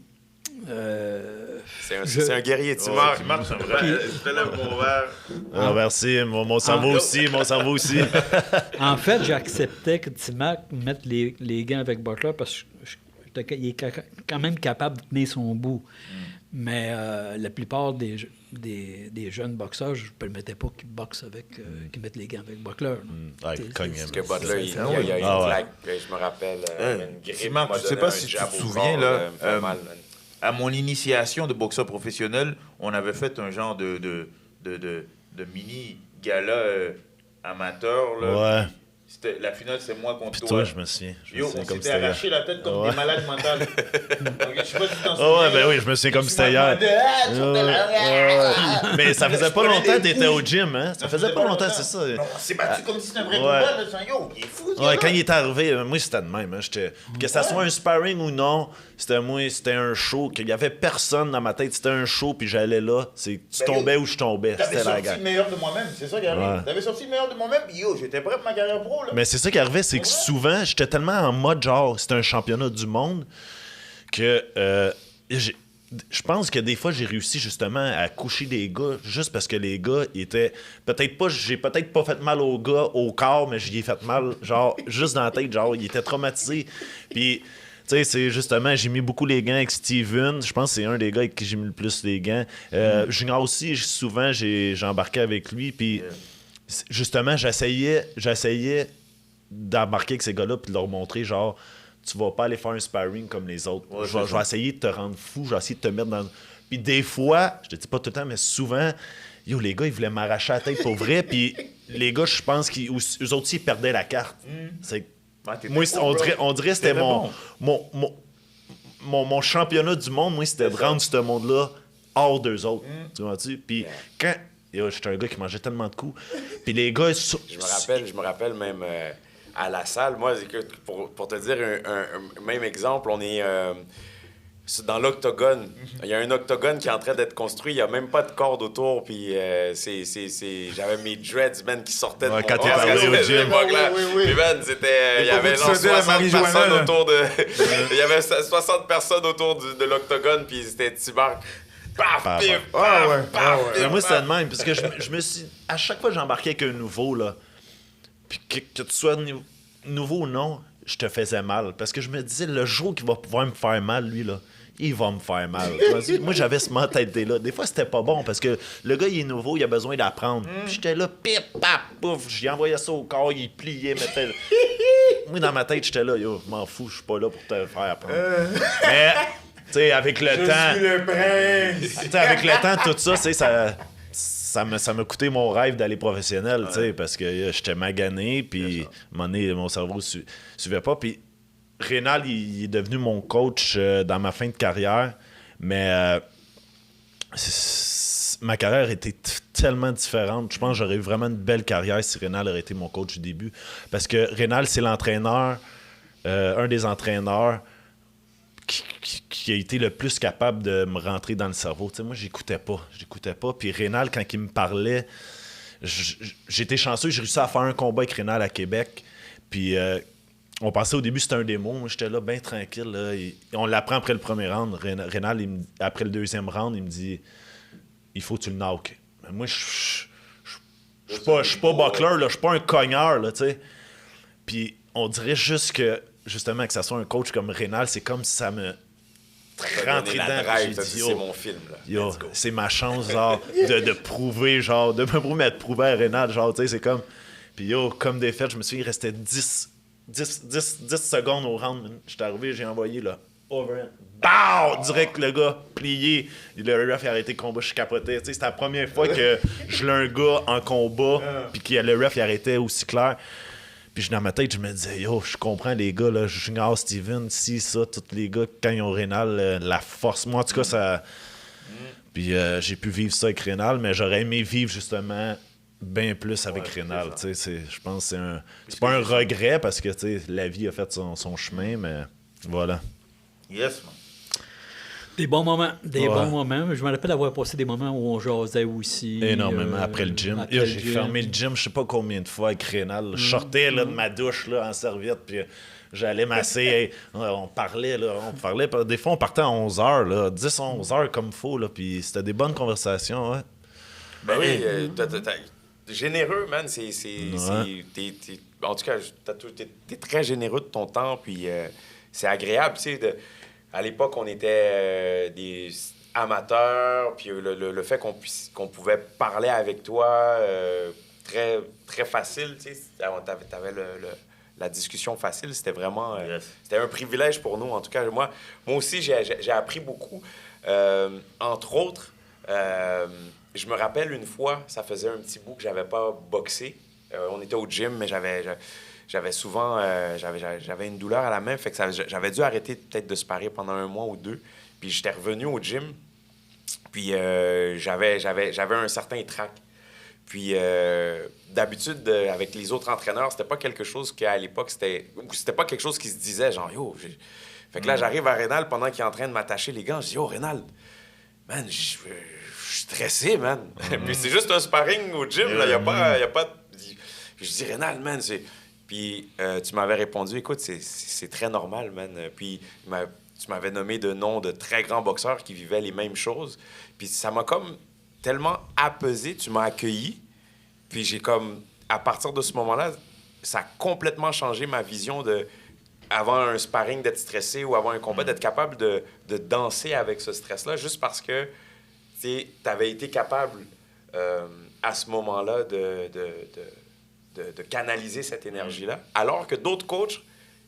C'est un guerrier, T-Mark. T-Mark, c'est vrai. Je te lève mon verre. Ah, merci, mon cerveau aussi. En fait, j'acceptais que T-Mac mette les gants avec Butler parce qu'il est quand même capable de tenir son bout. Mais la plupart des jeunes boxeurs, je ne permettais pas qu'ils boxent qu'ils mettent les gants avec Butler. Parce que Butler, il y a une claque. Je me rappelle, une grippe. Je ne sais pas si tu te souviens, là, à mon initiation de boxeur professionnel, on avait fait un genre de mini-gala amateur. Là. Ouais. La finale, c'est moi contre Puis toi. toi, je me souviens. Yo, on comme s'était c'était hier. arraché la tête comme Ouais. des malades mentales. Donc, je sais pas si tu t'en Ah souviens. ouais, ben oui, je me souviens comme Tu c'était m'as hier. demandé, ah, tu sortais là. Mais ça faisait pas prenais longtemps que des t'étais au coups. gym, hein? Ça faisait pas longtemps, c'est ça. Non, on s'est battu comme si c'était un vrai Ouais. combat. Là, c'est un yo, il est fou. ce Ouais, gars-là. quand il est arrivé, moi, c'était de même. Hein. Que ça soit un sparring ou non, c'était un show. Qu'il y avait personne dans ma tête. C'était un show, puis j'allais là. Tu Ben, tombais yo, où je tombais. T'avais C'était la sorti guerre. le meilleur de moi-même, c'est ça qui arrive. Ouais. T'avais sorti le meilleur de moi-même, puis yo, j'étais prêt pour ma carrière pro. Là. Mais c'est ça qui arrivait, c'est que souvent, j'étais tellement en mode genre, c'était un championnat du monde, que je pense que des fois, j'ai réussi justement à coucher des gars juste parce que les gars étaient. J'ai peut-être pas fait mal aux gars au corps, mais j'y ai fait mal, genre, juste dans la tête, genre, ils étaient traumatisés. Puis. Tu sais, c'est justement, j'ai mis beaucoup les gants avec Steven. Je pense que c'est un des gars avec qui j'ai mis le plus les gants. Junior aussi, souvent, j'ai embarqué avec lui. Puis, justement, j'essayais d'embarquer avec ces gars-là puis de leur montrer, genre, tu vas pas aller faire un sparring comme les autres. Ouais, je vais essayer de te rendre fou, je vais essayer de te mettre dans... Puis des fois, je te dis pas tout le temps, mais souvent, yo, les gars, ils voulaient m'arracher la tête pour vrai. Puis les gars, je pense qu'eux autres aussi, ils perdaient la carte. C'est... Ouais, t'étais Moi, bon, bro. on dirait que c'était T'étais mon championnat du monde, moi, c'était de rendre ce monde-là hors d'eux autres. Tu vois-tu? Puis quand... Yo, j'étais un gars qui mangeait tellement de coups. Puis les gars... Je me rappelle même à la salle, moi, écoute, pour te dire un même exemple, on est c'est dans l'octogone. Il y a un octogone qui est en train d'être construit, il n'y a même pas de corde autour, puis j'avais mes dreads, man, qui sortaient de Ouais, mon quand t'es corps. allé au À cette gym. époque-là. Oui. Puis, man, il y avait genre 60 personnes autour de... Il y avait 60 personnes autour de l'octogone, puis c'était Tibar. Paf, Paf, pif, paf. paf, ouais. paf, Mais pif, moi, c'était paf. de même, parce que je me suis... À chaque fois que j'embarquais avec un nouveau, là, puis que tu sois nouveau ou non, je te faisais mal. Parce que je me disais, le jour qu'il va pouvoir me faire mal, lui, là, il va me faire mal. Moi, j'avais ce mentalité-là. Des fois, c'était pas bon, parce que le gars, il est nouveau, il a besoin d'apprendre. Puis j'étais là, pip, pap, pouf, j'y envoyais ça au corps, il pliait, mettait... Moi, dans ma tête, j'étais là, yo, je m'en fous, je suis pas là pour te faire apprendre. Mais, tu sais, avec le temps... le prince. Tu sais, avec le temps, tout ça, tu sais, ça m'a coûté mon rêve d'aller professionnel, tu sais, parce que j'étais magané, puis à un moment donné, mon cerveau suivait pas. Puis Rénal, il est devenu mon coach dans ma fin de carrière, mais ma carrière était tellement différente. Je pense que j'aurais eu vraiment une belle carrière si Rénal aurait été mon coach du début. Parce que Rénal, c'est l'entraîneur, un des entraîneurs qui a été le plus capable de me rentrer dans le cerveau. Tu sais, moi, j'écoutais pas. Puis Rénal, quand il me parlait, j'étais chanceux, j'ai réussi à faire un combat avec Rénal à Québec. Puis on pensait au début c'était un démo. Moi, j'étais là, bien tranquille. Là, on l'apprend après le premier round. Rénal, après le deuxième round, il me dit « Il faut que tu le knock. » Moi, je suis pas buckler, là, je suis pas un cogneur, là, tu sais. Puis on dirait juste que, justement, que ça soit un coach comme Rénal, c'est comme si ça me rentrait La dedans. drive, J'ai t'as dit, dit, yo, c'est mon film, là. yo, Let's go. c'est ma chance, genre, de prouver, genre, de me prouver, mais de prouver à Rénal, genre, tu sais, c'est comme... Puis yo, comme des fêtes, je me souviens, il restait 10 secondes au round. J'étais arrivé, j'ai envoyé, là, overhand. Bow! Direct, le gars, plié. Le ref, il a arrêté le combat, je capotais. Tu sais, c'était la première fois que je l'ai un gars en combat, puis que le ref, il arrêtait aussi clair. Puis dans ma tête, je me disais, yo, je comprends les gars, là, Junior, Steven, si, ça, tous les gars, quand ils ont Rénal, la force. Moi, en tout cas, ça... Puis j'ai pu vivre ça avec Rénal, mais j'aurais aimé vivre, justement, bien plus avec Rénal. Tu sais, je pense que c'est pas un regret, parce que, tu sais, la vie a fait son chemin, mais voilà. Yes, man. Des bons moments, Ouais. bons moments. Je me rappelle avoir passé des moments où on jasait aussi. Énormément, après le gym. après Yo, le j'ai gym. fermé le gym, je sais pas combien de fois avec Rénal. Je sortais là, de ma douche là, en serviette, puis j'allais masser. Hey, on parlait. Des fois, on partait à 11h, là, 10-11h comme il faut, là, puis c'était des bonnes conversations. Ouais. Ben oui, généreux, man. En tout cas, t'es très généreux de ton temps, puis c'est agréable, tu sais. À l'époque, on était des amateurs, puis le fait qu'on pouvait parler avec toi, très, très facile, tu sais. T'avais la discussion facile, c'était vraiment... C'était un privilège pour nous, en tout cas. Moi aussi, j'ai appris beaucoup. Entre autres... je me rappelle une fois, ça faisait un petit bout que j'avais pas boxé. On était au gym, mais j'avais souvent... j'avais une douleur à la main, fait que j'avais dû arrêter peut-être de sparer pendant 1 mois ou 2. Puis j'étais revenu au gym, puis j'avais un certain trac. Puis d'habitude, avec les autres entraîneurs, c'était pas quelque chose qu'à l'époque, c'était pas quelque chose qui se disait, genre, yo... Fait que là, j'arrive à Rénal pendant qu'il est en train de m'attacher les gants. Je dis, yo, Rénal, man, je suis stressé, man. Puis c'est juste un sparring au gym, là. Il y a pas de... Je dis, Rénal, man, c'est... Puis tu m'avais répondu, écoute, c'est très normal, man. Puis tu m'avais nommé de noms de très grands boxeurs qui vivaient les mêmes choses. Puis ça m'a comme tellement apaisé, tu m'as accueilli. Puis j'ai comme, à partir de ce moment-là, ça a complètement changé ma vision de... avant un sparring, d'être stressé ou avant un combat, d'être capable de danser avec ce stress-là, juste parce que tu avais été capable à ce moment-là de canaliser cette énergie-là, alors que d'autres coachs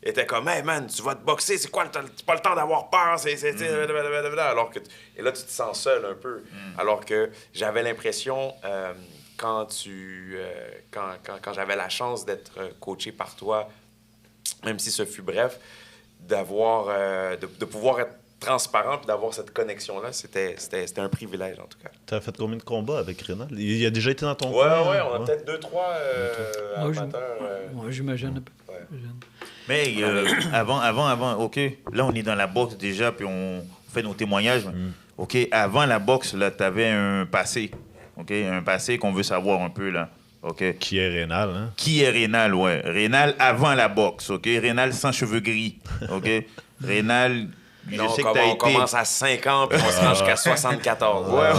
étaient comme « Hey man, tu vas te boxer, c'est quoi, c'est pas le temps d'avoir peur, alors que... Et là, tu te sens seul un peu. Alors que j'avais l'impression, quand j'avais la chance d'être coaché par toi, même si ce fut bref, de pouvoir être transparent et d'avoir cette connexion-là, c'était un privilège, en tout cas. Tu as fait combien de combats avec Rénal? Il a déjà été dans ton Ouais, coin? on a peut-être 2-3 amateurs. Moi, j'imagine un peu. Ouais. Mais avant, OK, là, on est dans la boxe déjà, puis on fait nos témoignages. OK, avant la boxe, là, tu avais un passé. OK, un passé qu'on veut savoir un peu, là. OK. Qui est Rénal, hein? Qui est Rénal, ouais. Rénal avant la boxe, OK? Rénal sans cheveux gris, OK? Rénal, je Non, sais que t'as on commence à 5 ans puis on se rend jusqu'à 74. Ouais.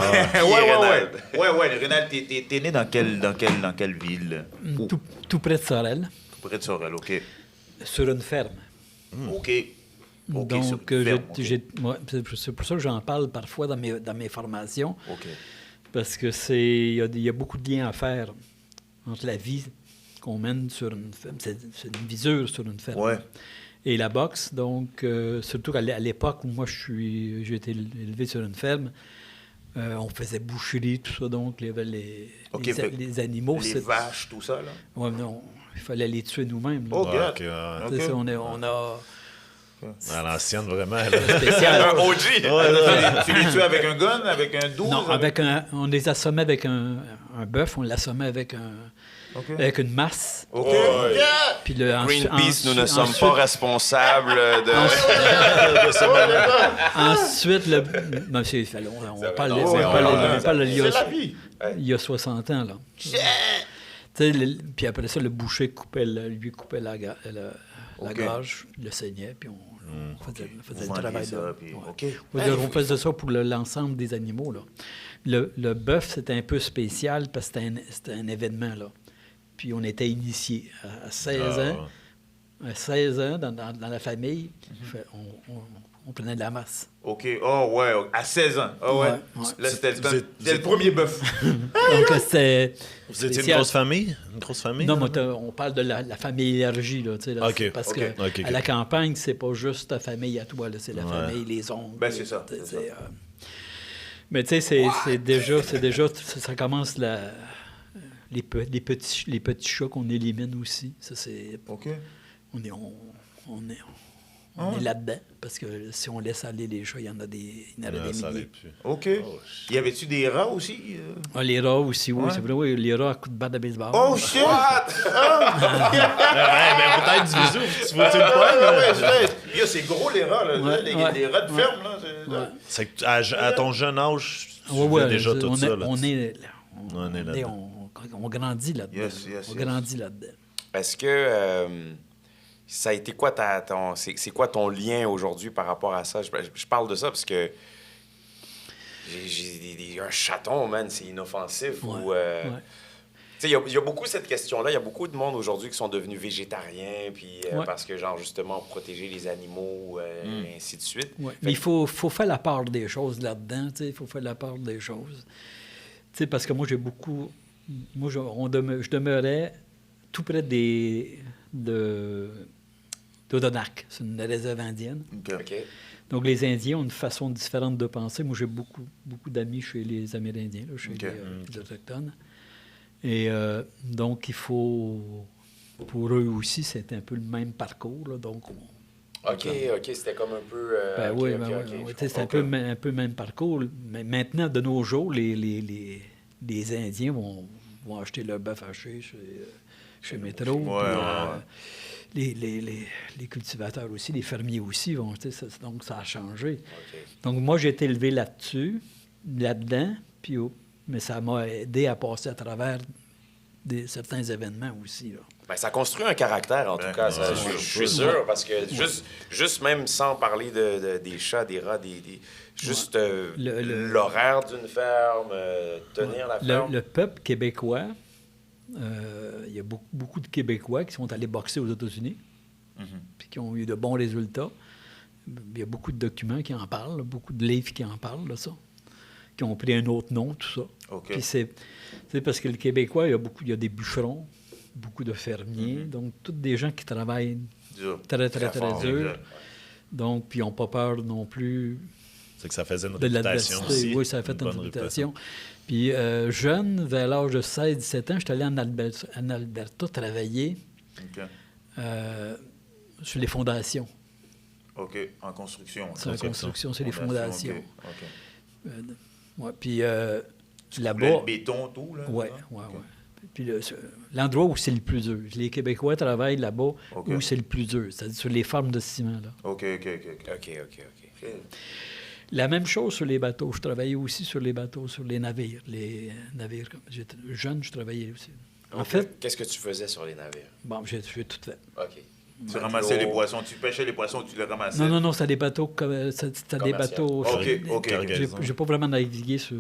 Rénal, t'es né dans quelle ville? Où? Tout près de Sorel, Près de Sorel, OK. sur une ferme. OK. OK, Donc, sur une ferme, OK. ouais, c'est pour ça que j'en parle parfois dans mes formations, OK. parce que il y a beaucoup de liens à faire entre la vie qu'on mène sur une ferme, c'est une visure sur une ferme, Ouais. et la boxe. Donc, surtout à l'époque où moi j'ai été élevé sur une ferme, on faisait boucherie, tout ça, donc il y avait les animaux. Les vaches, tout ça, là? Ouais, non, il fallait les tuer nous-mêmes. là. Oh, Ouais, God. ok, ouais. C'est OK. ça, on a À l'ancienne, vraiment. Là. spécial. Un OG! Tu les tues avec un gun, avec un 12? Non, on les assommait avec un bœuf, on l'assommait avec avec une masse. OK. Puis Greenpeace, nous ne sommes pas responsables de... Ensuite, on parle il y a 60 ans, là. Tu sais, puis après ça, le boucher lui coupait la gorge, le saignait, puis on faisait le travail. Ça, là. puis, Ouais. OK. On faisait ça pour l'ensemble des animaux, là. Le bœuf, c'était un peu spécial parce que c'était un événement, là. Puis on était initiés à 16 ans. À 16 ans, dans la famille, on prenait de la masse. OK. Oh, ouais. À 16 ans. Oh, ouais. Ouais. Là, c'était Vous êtes- le premier bœuf. Donc, c'était Vous étiez une spécial. grosse famille? Une grosse famille? Non, mais on parle de la famille élargie, là, tu sais, là, OK. c'est parce OK. que OK. à la campagne, c'est pas juste ta famille à toi, là, c'est la famille, les oncles. Ben, c'est ça, tu sais, c'est ça. Mais tu sais, c'est déjà, ça commence les petits chats qu'on élimine aussi. Ça, c'est, OK. on est là-dedans, parce que si on laisse aller les chats, il y en a des Ça milliers. allait plus. OK. Y avait-tu des rats aussi? Ah, les rats aussi, oui, Ouais. c'est vrai, oui, les rats à coups de batte de baseball. Oh, shit! Peut-être du bisou. Tu veux-tu le Ouais, yo, c'est gros, les rats, là. Ouais, les, ouais. les rats de ferme, là. Ouais. C'est que à ton jeune âge, tu Ouais, fais déjà tout on ça. est, là. on est là-dedans. on grandit là-dedans. Yes. On grandit là-dedans. Est-ce que ça a été quoi c'est quoi ton lien aujourd'hui par rapport à ça? Je parle de ça parce que j'ai un chaton, man, c'est inoffensif. Ouais, Ou, ouais. tu sais, il y a beaucoup cette question-là. Il y a beaucoup de monde aujourd'hui qui sont devenus végétariens, puis Ouais. parce que, genre, justement, protéger les animaux, et ainsi de suite. Ouais. Mais il faut faire la part des choses là-dedans. Il faut faire la part des choses. T'sais, parce que moi, j'ai beaucoup... Moi, je demeurais tout près d'Odonac. C'est une réserve indienne. OK. Donc, les Indiens ont une façon différente de penser. Moi, j'ai beaucoup d'amis chez les Amérindiens, là, chez les Autochtones. Et donc, il faut pour eux aussi, c'était un peu le même parcours. Là, donc, OK, c'était comme un peu... OK, oui, OK, ben OK, oui, je c'est un comprends. peu le même parcours. Mais maintenant, de nos jours, les Indiens vont acheter leur bœuf haché chez Métro. Ouais, puis, ouais. les cultivateurs aussi, les fermiers aussi vont. Donc, ça a changé. OK. Donc, moi, j'ai été élevé là-dedans, puis mais ça m'a aidé à passer à travers certains événements aussi. Là. Ben, ça construit un caractère, en tout cas. Ça, je suis sûr, parce que juste même sans parler des chats, des rats, juste l'horaire d'une ferme, tenir la ferme. Le peuple québécois, il y a beaucoup de Québécois qui sont allés boxer aux États-Unis, puis qui ont eu de bons résultats. Il y a beaucoup de documents qui en parlent, beaucoup de livres qui en parlent de ça, qui ont pris un autre nom, tout ça. OK. Puis c'est parce que le Québécois, il y a des bûcherons, beaucoup de fermiers, donc tous des gens qui travaillent Dur. très fort, dur. exact. Donc, puis ils n'ont pas peur non plus C'est que ça faisait une de réputation l'adversité. aussi. Oui, ça a fait une bonne réputation. Puis jeune, vers l'âge de 16-17 ans, j'étais allé en Alberta travailler OK. sur les fondations. OK. En construction. Sur la construction, c'est les fondations. OK. Ouais, puis Le là-bas... béton, tout, là? Oui, là? oui, OK. oui. Puis l'endroit où c'est le plus dur. Les Québécois travaillent là-bas OK. où c'est le plus dur, c'est-à-dire sur les fermes de ciment. Là. OK. OK. La même chose sur les bateaux. Je travaillais aussi sur les bateaux, sur les navires. J'étais jeune, je travaillais aussi. En OK. fait, Qu'est-ce que tu faisais sur les navires? bon, j'ai tout fait. OK. Tu ramassais les poissons, tu pêchais les poissons, tu les ramassais. Non, c'était des bateaux. C'était des bateaux. OK. J'ai pas vraiment navigué sur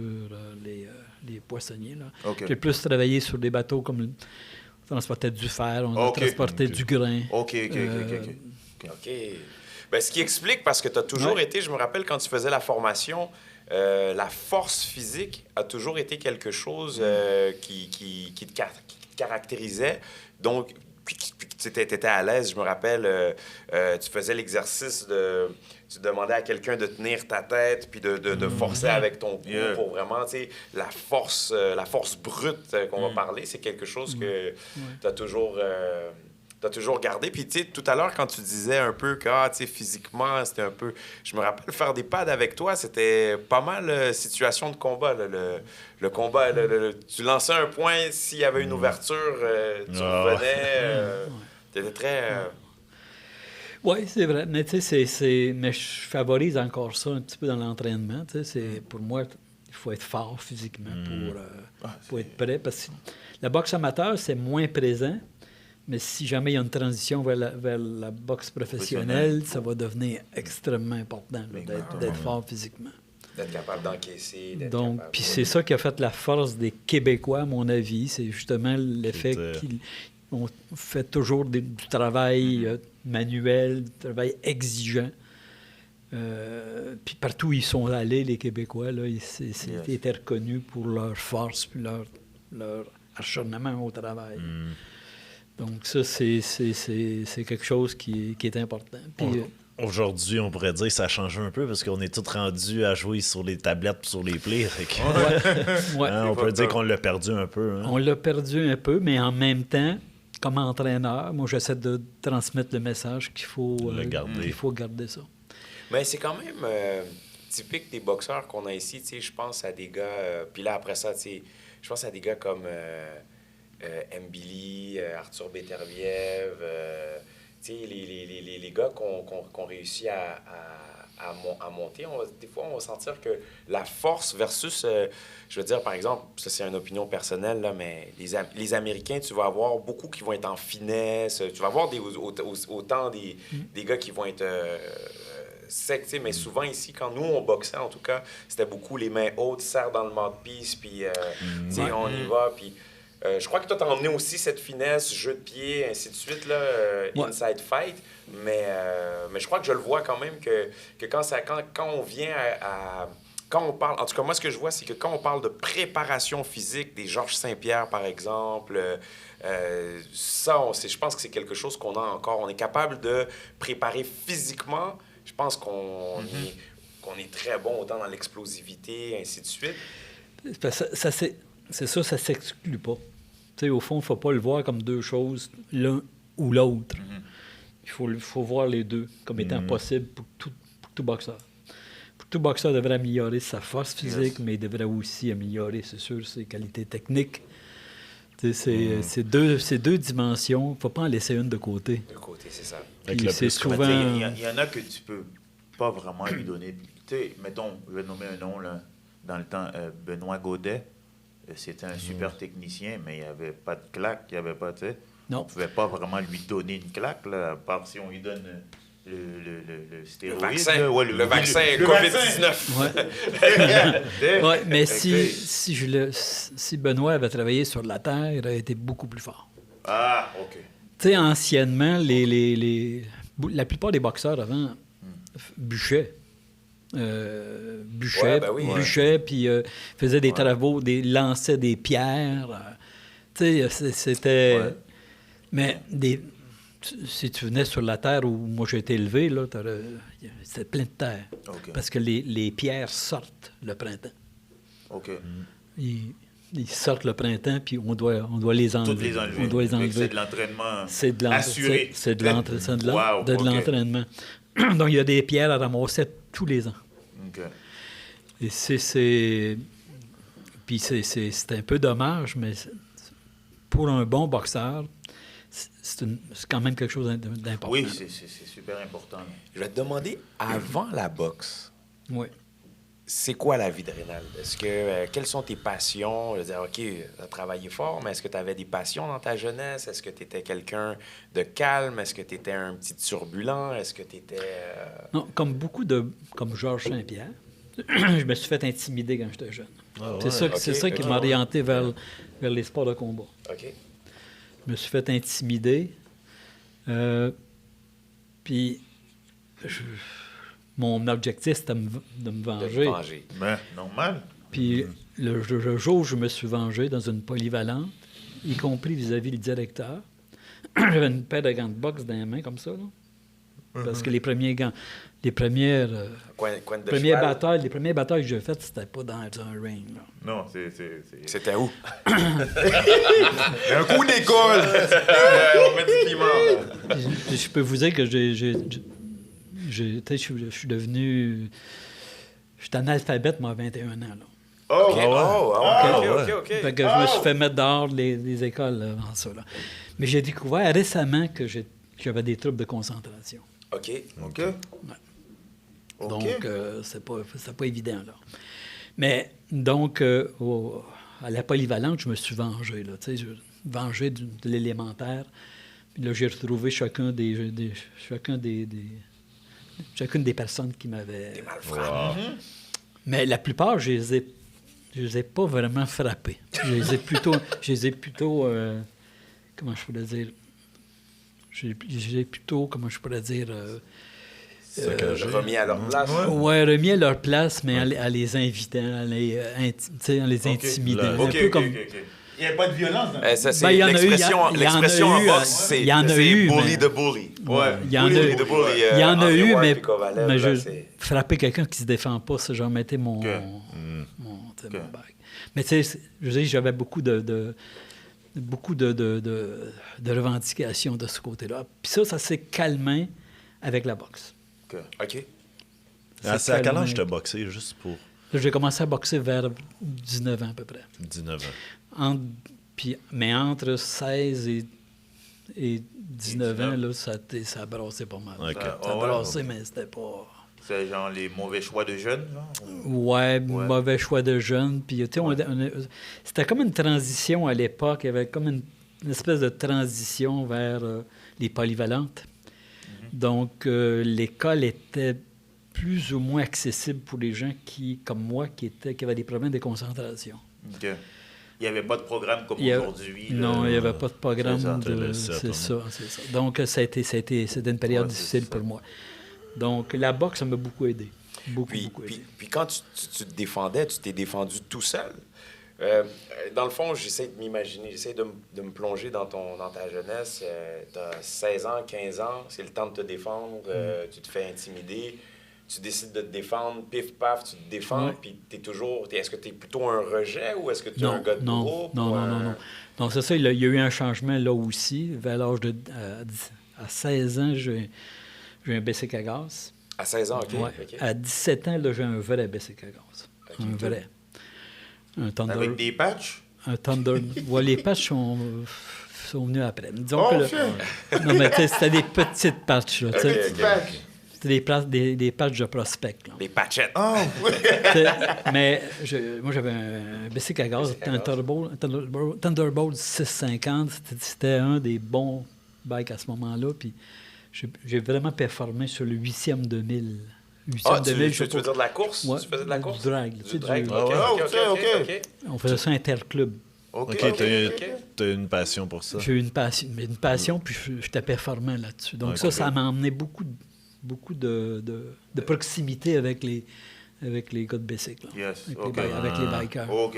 les poissonniers. Là. OK. J'ai plus travaillé sur des bateaux comme on transportait du fer, on transportait du grain. OK. OK. Ben, ce qui explique, parce que tu as toujours été, je me rappelle quand tu faisais la formation, la force physique a toujours été quelque chose qui te caractérisait. Donc, tu étais à l'aise, je me rappelle, tu faisais l'exercice tu demandais à quelqu'un de tenir ta tête puis de forcer avec ton cou pour vraiment, tu sais, la force brute qu'on va parler, c'est quelque chose que tu as toujours... T'as toujours gardé. Puis, tu sais, tout à l'heure, quand tu disais un peu que, tu sais, physiquement, c'était un peu... Je me rappelle faire des pads avec toi, c'était pas mal situation de combat, là, le combat. Tu lançais un point, s'il y avait une ouverture, tu revenais. T'étais très... Oui, c'est vrai. Mais, tu sais, mais je favorise encore ça un petit peu dans l'entraînement. Tu sais, pour moi, il faut être fort physiquement pour être prêt. Parce que la boxe amateur, c'est moins présent. Mais si jamais il y a une transition vers la boxe professionnelle, ça va devenir extrêmement important d'être fort physiquement. D'être capable d'encaisser. Donc, puis c'est ça qui a fait la force des Québécois, à mon avis. C'est justement l'effet qu'ils ont fait toujours du travail manuel, du travail exigeant. Puis partout où ils sont allés, les Québécois, là, ils étaient reconnus pour leur force puis leur acharnement au travail. Donc ça, c'est quelque chose qui est important. Puis, aujourd'hui, on pourrait dire que ça a changé un peu parce qu'on est tous rendus à jouer sur les tablettes et sur les plis. On peut dire qu'on l'a perdu un peu. Hein? On l'a perdu un peu, mais en même temps, comme entraîneur, moi, j'essaie de transmettre le message qu'il faut garder ça. Mais c'est quand même typique des boxeurs qu'on a ici. Je pense à des gars... puis là, après ça, je pense à des gars comme... Mbili, Arthur Beterbiev, les gars qu'on réussit à monter, des fois, on va sentir que la force versus, je veux dire, par exemple, ça c'est une opinion personnelle, là, mais les Américains, tu vas avoir beaucoup qui vont être en finesse, tu vas avoir autant des gars qui vont être... secs, mais souvent ici, quand nous, on boxait, en tout cas, c'était beaucoup les mains hautes, serre dans le mouthpiece, puis on y va, puis... je crois que toi, t'as emmené aussi cette finesse, jeu de pied, ainsi de suite, là, inside fight. Mais je crois que je le vois quand même que quand on vient quand on parle... En tout cas, moi, ce que je vois, c'est que quand on parle de préparation physique, des Georges Saint-Pierre, par exemple, je pense que c'est quelque chose qu'on a encore. On est capable de préparer physiquement. Je pense qu'on est très bon autant dans l'explosivité, ainsi de suite. C'est ça, ça s'exclut pas. sais, au fond, il ne faut pas le voir comme deux choses, l'un ou l'autre. Il faut voir les deux comme étant possibles pour tout boxeur. Tout boxeur devrait améliorer sa force physique, mais il devrait aussi améliorer, c'est sûr, ses qualités techniques. C'est deux dimensions. Il ne faut pas en laisser une de côté. De côté, c'est ça. Avec Puis le c'est plus souvent... Il y en a que tu peux pas vraiment lui donner. Tu sais, mettons, je vais nommer un nom, là, dans le temps, Benoît Gaudet. C'était un super technicien, mais il n'y avait pas de claque, il n'y avait pas, tu sais. Non. On ne pouvait pas vraiment lui donner une claque, là, à part si on lui donne le stéroïde. Vaccin. Là. Ouais, le vaccin le COVID-19. Ouais. Ouais, mais Fait que, si Benoît avait travaillé sur la Terre, il aurait été beaucoup plus fort. Ah, OK. Tu sais, anciennement, la plupart des boxeurs avant bûchaient. Ouais, ben oui. Bûchaient, puis faisaient des travaux, lançaient des pierres. Tu sais, c'était... Ouais. Mais si tu venais sur la terre où moi j'ai été élevé, là, c'était plein de terre. OK. Parce que les pierres sortent le printemps. OK. Ils sortent le printemps, puis on doit les enlever. Toutes les enlever. On doit les Fait que enlever. c'est de l'entraînement C'est assuré. C'est de Wow, OK. l'entraînement. Donc, il y a des pierres à ramasser tous les ans. OK. Et Puis c'est un peu dommage, mais pour un bon boxeur, c'est quand même quelque chose d'important. Oui, c'est super important. Je vais te demander, avant la boxe, Oui. c'est quoi la vie de Rénal? Est-ce que, quelles sont tes passions? Je veux dire, OK, tu as travaillé fort, mais est-ce que tu avais des passions dans ta jeunesse? Est-ce que tu étais quelqu'un de calme? Est-ce que tu étais un petit turbulent? Est-ce que tu étais... Non, comme Georges Saint-Pierre, je me suis fait intimider quand j'étais jeune. C'est ça qui m'a orienté vers les sports de combat. OK. Je me suis fait intimider. Puis, mon objectif, c'était de me De venger. venger. Ben, normal. Puis, le jour où je me suis vengé dans une polyvalente, y compris vis-à-vis du directeur, j'avais une paire de gants de boxe dans les mains, comme ça, là. Parce que les premières Coin de premières cheval. batailles que j'ai faites, c'était pas dans un ring, là. Non, c'est... C'était où? Un coup d'école! On met du piment. Puis, je peux vous dire que je suis devenu... J'étais analphabète, moi, à 21 ans, là. Oh, OK, OK. Fait que je me suis fait mettre dehors des écoles avant ça, là. Mais j'ai découvert récemment que j'avais des troubles de concentration. OK. OK. OK. Donc, c'est pas évident, là. Mais, donc, à la polyvalente, je me suis vengé, là. Tu sais, vengé de l'élémentaire. Puis là, j'ai retrouvé chacune des personnes qui m'avaient... Des malfrats. Mais la plupart, je les ai pas vraiment frappés. Je les ai plutôt comment je pourrais dire... J'ai plutôt, comment je pourrais dire... Remis à leur place. Ouais, remis à leur place, mais en les invitant, en les intimidant. OK, Un peu comme... Il n'y a pas de violence dans Ça, c'est Ben, il y en a eu, l'expression en boxe, c'est il y en a eu, bully mais- de bully. Ouais. Il y en a Bully eu, de bully. il y en a Henry eu, Ward mais, puis Kovalev, mais là, je c'est- frapper quelqu'un qui se défend pas, ça, j'en mettais mon OK. tu sais, mon bac. Mais tu sais, je veux dire, j'avais beaucoup de revendications de ce côté-là. Puis ça s'est calmé avec la boxe. OK. C'est à quel âge tu as boxé, juste pour Là, j'ai commencé à boxer vers 19 ans à peu près. 19 ans? Mais entre 16 et 19 ans, là, ça a brassé pas mal. OK. Ça a brassé, mais c'était pas... C'est genre les mauvais choix de jeunes, genre? Ouais, mauvais choix de jeunes. Puis, tu sais, c'était comme une transition à l'époque. Il y avait comme une espèce de transition vers les polyvalentes. Donc, l'école était plus ou moins accessible pour les gens comme moi, qui avaient des problèmes de concentration. OK. Il n'y avait pas de programme comme Il y a- aujourd'hui. là. Non, il n'y avait pas de programme. C'est ça. C'est ça. Donc, c'était une période difficile pour moi. Donc, la boxe, ça m'a beaucoup aidé. Beaucoup aidé. Puis quand tu te défendais, tu t'es défendu tout seul. Dans le fond, j'essaie de m'imaginer, j'essaie de me plonger dans ta jeunesse. Tu as 16 ans, 15 ans, c'est le temps de te défendre, tu te fais intimider. tu décides de te défendre, pif, paf, tu te défends, Ouais. puis est-ce que tu es plutôt un rejet ou est-ce que tu es un gars de groupe? Non. Donc, c'est ça, il y a eu un changement là aussi. Vers l'âge de... à 16 ans, j'ai un bicycle à gaz. À 16 ans, OK. Ouais. OK. À 17 ans, là, j'ai un vrai bicycle à gaz. Un vrai. Un Thunder. Avec des patchs? Un Thunder. Ouais, les patchs sont venus après. Disons Oh, que shit! non, mais tu sais, c'était des petites patchs. Là, tu sais. OK. C'était des patchs de prospect. Là. Des patchettes. Oh, oui! Mais moi, j'avais un bicycle à gaz, un Thunderbolt 650. C'était un des bons bikes à ce moment-là. Puis j'ai vraiment performé sur le 8e 2000. 8e Tu 2000, veux dire de la course? Ouais, Tu faisais de la course? Du drag. Du drag. Du- OK, Ah, OK, OK. On faisait ça interclub. OK, OK, t'as une passion pour ça. J'ai eu une passion, puis j'étais performant là-dessus. Donc Ouais, ça m'a emmené beaucoup de proximité avec les gars de bicycle, là. Yes, avec, OK. avec les bikers. OK.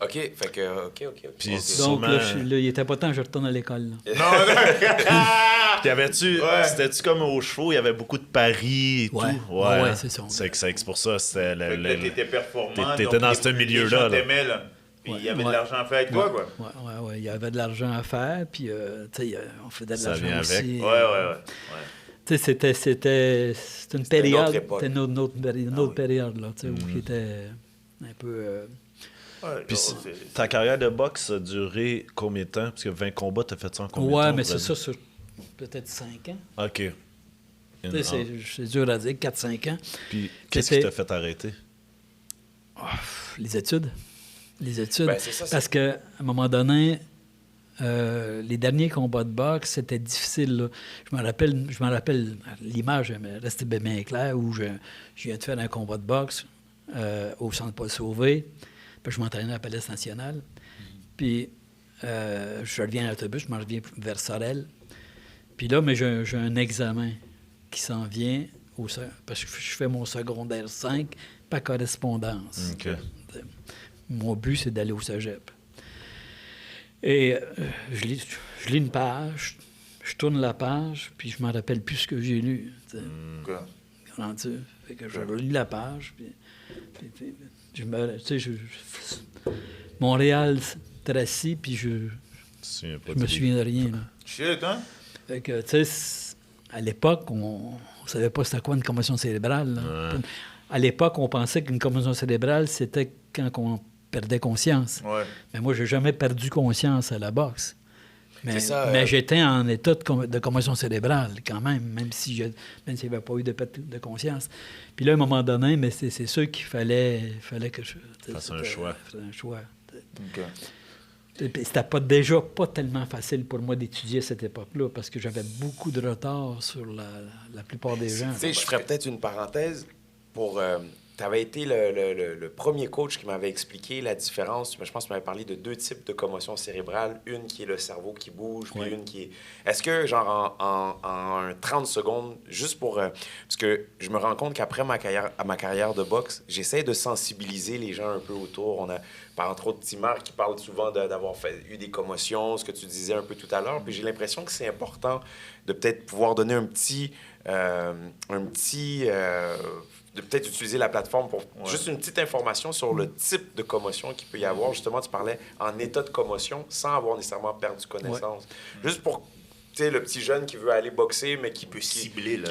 OK, fait que... OK. Puis Donc sûrement... là, il était pas temps que je retourne à l'école. Là. Puis avait-tu... Ouais. C'était-tu comme aux chevaux, il y avait beaucoup de paris et Ouais. tout? Ouais, c'est ça. C'est pour ça, c'était... Fait que là, t'étais performant. T'étais donc dans les- ce milieu-là, Les gens là. t'aimaient, là. Puis il y avait de l'argent à faire avec toi, quoi. Ouais. Il y avait de l'argent à faire, puis tu sais, on faisait de Ça l'argent vient aussi. avec. Ouais. Tu sais, c'était une C'était une période, autre époque. c'était une autre période, là, tu sais, où j'étais un peu... Ouais, Puis non, c'est- ta carrière de boxe a duré combien de temps? Parce que 20 combats, t'as fait ça en combien de temps? Ouais, mais c'est Brad? ça sur peut-être 5 ans. OK. Tu sais, c'est dur à dire, 4-5 ans. Puis qu'est-ce qui c'était- t'a fait arrêter? Les études. Les études. Ben, c'est ça, Parce qu'à un moment donné, les derniers combats de boxe, c'était difficile. Là. Je me rappelle l'image est restée bien claire où je viens de faire un combat de boxe au Centre Paul Sauvé. Puis je m'entraînais à la Palais National. Puis je reviens à l'autobus, je m'en reviens vers Sorel. Puis là, mais j'ai un examen qui s'en vient parce que je fais mon secondaire 5 par correspondance. OK. Mon but, c'est d'aller au cégep. Et je lis une page, je tourne la page, puis je ne me rappelle plus ce que j'ai lu. Tu sais. OK. Comprends-tu? Fait que je relis la page, puis je me... Tu sais, Montréal, Tracy, puis je me souviens de rien. Là. Shit, hein? Fait que, tu sais, à l'époque, on ne savait pas c'était quoi une commotion cérébrale. Là. Ouais. À l'époque, on pensait qu'une commotion cérébrale, c'était quand on perdait conscience. Ouais. Mais moi, j'ai jamais perdu conscience à la boxe. Mais, C'est ça, mais j'étais en état de commotion cérébrale, quand même s'il n'y avait pas eu de perte de conscience. Puis là, à un moment donné, mais c'est sûr qu'il fallait que je fasse un choix. fasse un choix. OK. C'était déjà pas tellement facile pour moi d'étudier à cette époque-là, parce que j'avais beaucoup de retard sur la plupart des gens. Tu sais, je ferais peut-être une parenthèse pour... tu avais été le premier coach qui m'avait expliqué la différence. Je pense que tu m'avais parlé de 2 types de commotion cérébrale. Une qui est le cerveau qui bouge, puis une qui est... Est-ce que, genre, en 30 secondes, juste pour... parce que je me rends compte qu'après ma carrière de boxe, j'essaie de sensibiliser les gens un peu autour. On a, entre autres, Timar qui parle souvent d'avoir eu des commotions, ce que tu disais un peu tout à l'heure. Puis j'ai l'impression que c'est important de peut-être pouvoir donner de peut-être utiliser la plateforme pour juste une petite information sur le type de commotion qu'il peut y avoir. Justement, tu parlais en état de commotion sans avoir nécessairement perdu connaissance. Juste pour, tu sais, le petit jeune qui veut aller boxer, mais qui peut cibler, là,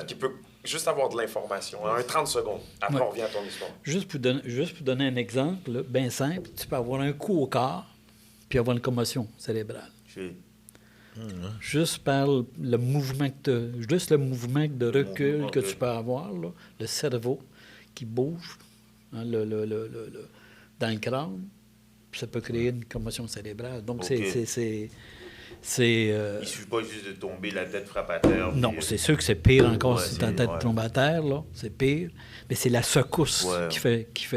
qui peut juste avoir de l'information. En 30 secondes. Après, on revient à ton histoire. Juste pour donner un exemple, bien simple, tu peux avoir un coup au corps puis avoir une commotion cérébrale. Shit. Juste par le mouvement juste le mouvement de recul que tu peux avoir, là, le cerveau qui bouge hein, dans le crâne, puis ça peut créer une commotion cérébrale. Donc, OK. il Il suffit pas juste de tomber, la tête frappe à terre. Non, puis, c'est sûr que c'est pire encore Ouais, si ta c'est- tête ouais. tombe à terre, là. C'est pire. Mais c'est la secousse qui fait. Puis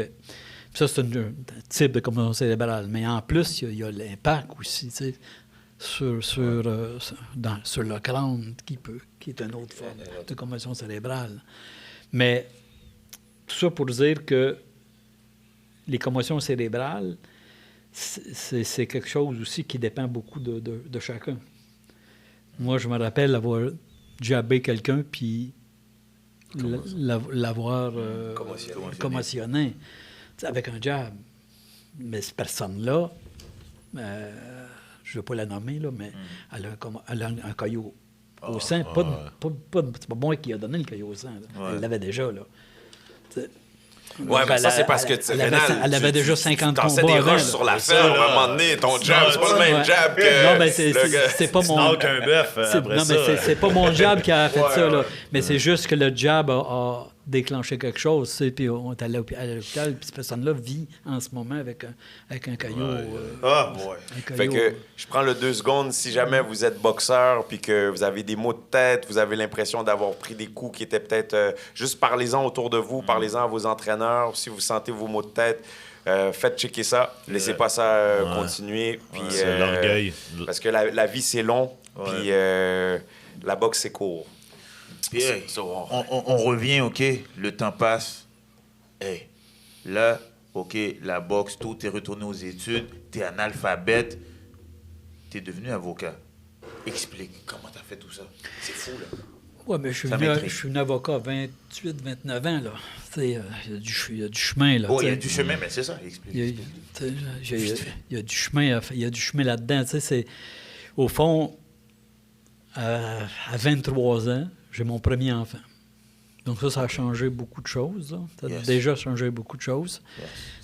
ça, c'est un type de commotion cérébrale. Mais en plus, il y a l'impact aussi, tu sais, sur le crâne qui est une autre forme de commotion cérébrale. Mais tout ça pour dire que les commotions cérébrales, c'est quelque chose aussi qui dépend beaucoup de chacun. Moi, je me rappelle avoir jabé quelqu'un, puis l'avoir commotionné. Tu sais, avec un jab. Mais cette personne-là, je ne vais pas la nommer, là, mais elle a un caillot au sein. C'est pas moi qui a donné le caillot au sein. Elle l'avait déjà. Là. Ouais, mais ça, c'est parce que elle avait déjà 50 combats. Tu des avant, rushs sur la ferme, à un moment donné, ton jab, c'est pas le même jab que... Non, mais c'est pas mon... qu'un bœuf après non, ça. mais c'est pas mon jab qui a fait ça, là. Mais c'est juste que le jab a déclenché quelque chose, tu sais, puis on est allé à l'hôpital, puis cette personne-là vit en ce moment avec un caillot. Fait que je prends le 2 secondes. Si jamais vous êtes boxeur puis que vous avez des maux de tête, vous avez l'impression d'avoir pris des coups qui étaient peut-être... juste parlez-en autour de vous, parlez-en à vos entraîneurs. Si vous sentez vos maux de tête, faites checker ça. Laissez pas ça continuer. Puis, c'est l'orgueil. Parce que la vie, c'est long, puis la boxe, c'est court. Puis, hey, on revient, OK, le temps passe. Hey, là, OK, la boxe, tout, t'es retourné aux études, t'es analphabète, t'es devenu avocat. Explique, comment t'as fait tout ça? C'est fou, là. Oui, mais je suis un avocat à 28, 29 ans, là. Tu sais, il y a du chemin, là. Oh, il y a du chemin, mais c'est ça, explique. Il y a du chemin, il y a du chemin là-dedans. Tu sais, c'est... Au fond, à 23 ans, j'ai mon premier enfant. Donc ça a changé beaucoup de choses. Là. Ça a déjà changé beaucoup de choses.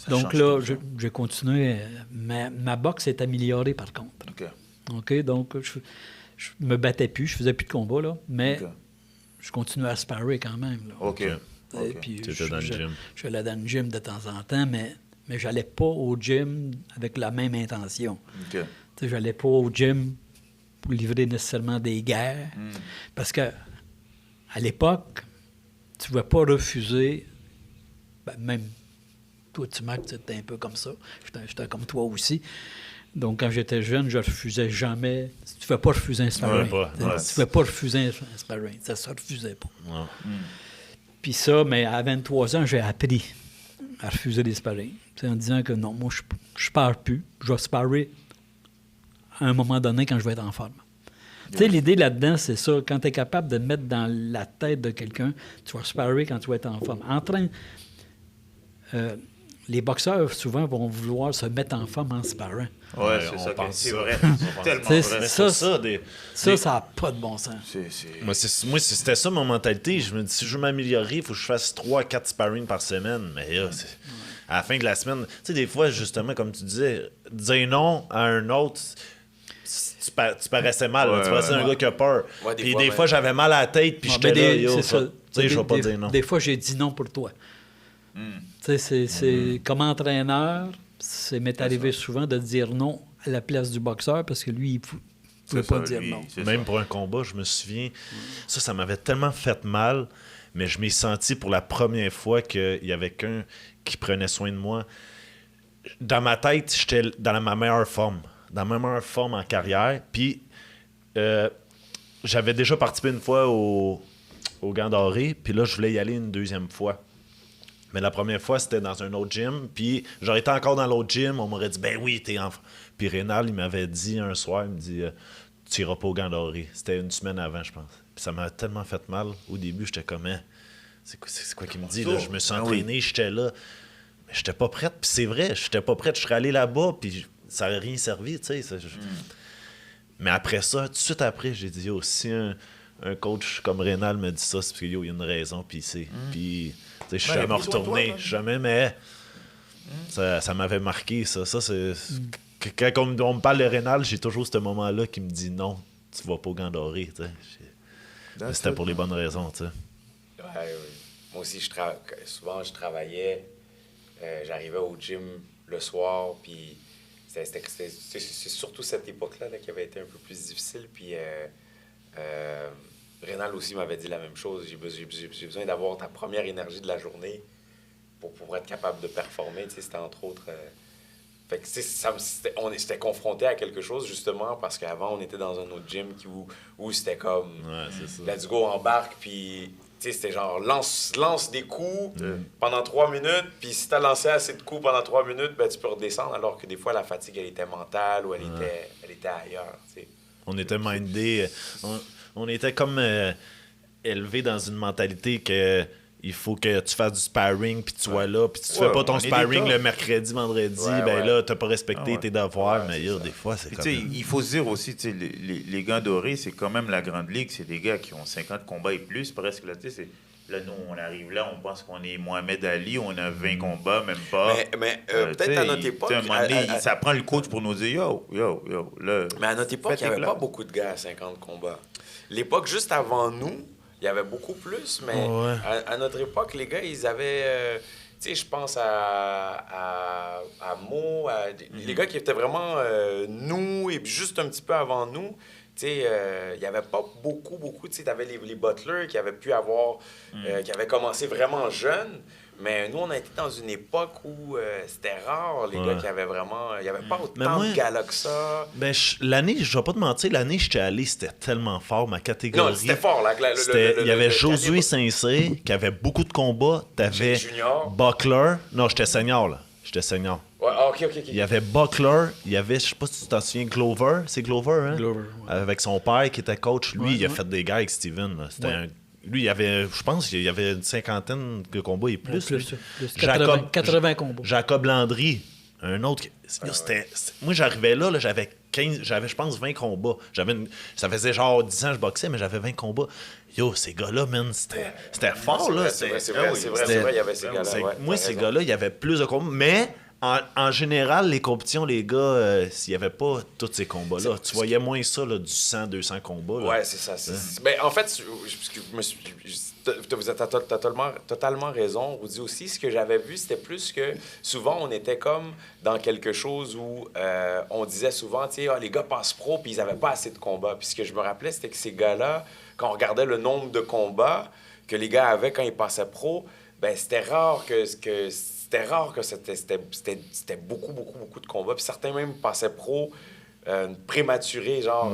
Donc là, j'ai continué. Ma boxe s'est améliorée, par contre. OK, donc je me battais plus, je faisais plus de combat, là, mais je continuais à sparrer quand même. Là. OK. Puis tu étais dans le gym. Je allais dans le gym de temps en temps, mais je n'allais pas au gym avec la même intention. Je n'allais pas au gym pour livrer nécessairement des guerres. Parce que à l'époque, tu ne pouvais pas refuser, même toi, tu m'as tu étais un peu comme ça, j'étais comme toi aussi. Donc, quand j'étais jeune, je ne refusais jamais. Tu ne pouvais pas refuser un sparring. Tu ne pouvais pas refuser un sparring. Ça ne se refusait pas. Puis ça, mais à 23 ans, j'ai appris à refuser les sparring. En disant que non, moi, je ne spare plus. Je vais sparer à un moment donné quand je vais être en forme. Tu sais, l'idée là-dedans, c'est ça. Quand tu es capable de mettre dans la tête de quelqu'un, tu vas sparer quand tu vas être en forme. Les boxeurs, souvent, vont vouloir se mettre en forme en sparring. Oui, c'est ça. C'est vrai. C'est tellement vrai. Ça n'a pas de bon sens. Moi, c'était ça mon mentalité. Je me dis, si je veux m'améliorer, il faut que je fasse 3-4 sparring par semaine. Mais là, à la fin de la semaine, tu sais, des fois, justement, comme tu disais, dire non à un autre... Tu paraissais mal, tu paraissais un gars qui a peur. Puis des fois, j'avais mal à la tête, puis j'étais là, yo, tu sais, je vais pas dire non. Des fois, j'ai dit non pour toi. Tu sais, c'est comme entraîneur, ça m'est arrivé souvent de dire non à la place du boxeur parce que lui, il ne pouvait pas dire non. Même pour un combat, je me souviens, ça m'avait tellement fait mal, mais je m'ai senti pour la première fois qu'il y avait quelqu'un qui prenait soin de moi. Dans ma tête, j'étais dans ma meilleure forme. Dans ma meilleure forme en carrière. Puis, j'avais déjà participé une fois au Gant Doré, puis là, je voulais y aller une deuxième fois. Mais la première fois, c'était dans un autre gym, puis j'aurais été encore dans l'autre gym, on m'aurait dit « Ben oui, t'es en... » Puis Rénal, il m'avait dit un soir, il me dit « Tu iras pas au Gant Doré. » C'était une semaine avant, je pense. Puis ça m'a tellement fait mal. Au début, j'étais comme « C'est quoi qu'il me dit? » Là, je me suis entraîné, j'étais là. Mais j'étais pas prête, puis c'est vrai, j'étais pas prête. Je serais allé là-bas, puis... ça n'aurait rien servi, tu sais. Mais après ça, tout de suite après, j'ai dit, yo, si un coach comme Rénal me dit ça, c'est parce qu'il y a une raison, puis c'est... Puis, tu sais, je suis jamais retourné, jamais, mais ça m'avait marqué, ça. Ça, c'est... Quand on me parle de Rénal, j'ai toujours ce moment-là qui me dit, non, tu vas pas au Gant Doré, tu sais. C'était pour les bonnes raisons, tu sais. Ouais. Moi aussi, souvent, je travaillais, j'arrivais au gym le soir, puis... C'est surtout cette époque-là qui avait été un peu plus difficile. Puis Rénal aussi m'avait dit la même chose. J'ai besoin d'avoir ta première énergie de la journée pour pouvoir être capable de performer. C'était entre autres... fait que on s'était confronté à quelque chose, justement, parce qu'avant, on était dans un autre gym où c'était comme... Let's go, embarque, puis... c'était genre, lance des coups pendant 3 minutes, puis si t'as lancé assez de coups pendant 3 minutes, ben, tu peux redescendre, alors que des fois, la fatigue, elle était mentale ou elle était ailleurs. T'sais. On était mindé. On était comme élevé dans une mentalité que il faut que tu fasses du sparring, puis tu sois là, puis tu fais pas on ton est des sparring gars. le mercredi, vendredi, Ouais, ben ouais. là, t'as pas respecté Ah ouais. tes devoirs, Ouais, mais c'est yo, ça. des fois, c'est Puis, comme... tu sais, il faut se dire aussi, tu sais, les gants dorés, c'est quand même la grande ligue. C'est des gars qui ont 50 combats et plus, presque. Là, tu sais, là, nous, on arrive là, on pense qu'on est Mohamed Ali, on a 20 combats, même pas. Mais Tu peut-être sais, à notre époque... tu sais, à un moment donné, ça prend le coach pour nous dire yo, là. Mais à notre époque, il n'y avait faites-les pas beaucoup de gars à 50 combats. L'époque juste avant nous, il y avait beaucoup plus, mais Ouais. à notre époque, les gars, ils avaient... tu sais, je pense à Mo, les gars qui étaient vraiment nous, et puis juste un petit peu avant nous. Tu sais, il n'y avait pas beaucoup. Tu sais, tu avais les butlers qui avaient pu avoir... qui avaient commencé vraiment jeunes. Mais nous, on a été dans une époque où c'était rare, les gars qui avaient vraiment... Il n'y avait pas Mais autant moi- de gars que ça. Ben, l'année, je vais pas te mentir, l'année que j'étais allé, c'était tellement fort, ma catégorie. Non, c'était fort, là. Il y avait le Josué calibre. Saint-Cyr, qui avait beaucoup de combats. T'avais Junior. Buckler. Non, j'étais senior, là. J'étais senior. Ouais, ah, OK. Il y avait Buckler, il y avait, je sais pas si tu t'en souviens, Glover. C'est Glover, hein? Glover, ouais. Avec son père qui était coach. Lui, Ouais, il a ouais. fait des gars avec Steven. Là. C'était Ouais. Lui, il avait, je pense qu'il y avait une cinquantaine de combats et plus. Plus, lui. plus 80 combats. Jacob Landry, un autre. Moi, j'arrivais là, j'avais 15, je pense 20 combats. Ça faisait genre 10 ans que je boxais, mais j'avais 20 combats. Yo, ces gars-là, man, c'était fort, là. C'est vrai, Ah oui, c'est vrai, il y avait ces gars-là. Ouais, Moi, t'as ces raison. gars-là, il y avait plus de combats. Mais en général, les compétitions, les gars, s'il n'y avait pas tous ces combats-là, tu voyais moins ça, là, du 100, 200 combats. Là. Ouais, c'est ça. Ben, en fait, vous avez totalement raison. Rudy aussi, ce que j'avais vu, c'était plus que souvent, on était comme dans quelque chose où on disait souvent, tu sais, les gars passent pro, puis ils n'avaient pas assez de combats. Puis ce que je me rappelais, c'était que ces gars-là, quand on regardait le nombre de combats que les gars avaient quand ils passaient pro, ben c'était rare que c'était beaucoup de combats. Puis certains même passaient pro prématuré, genre,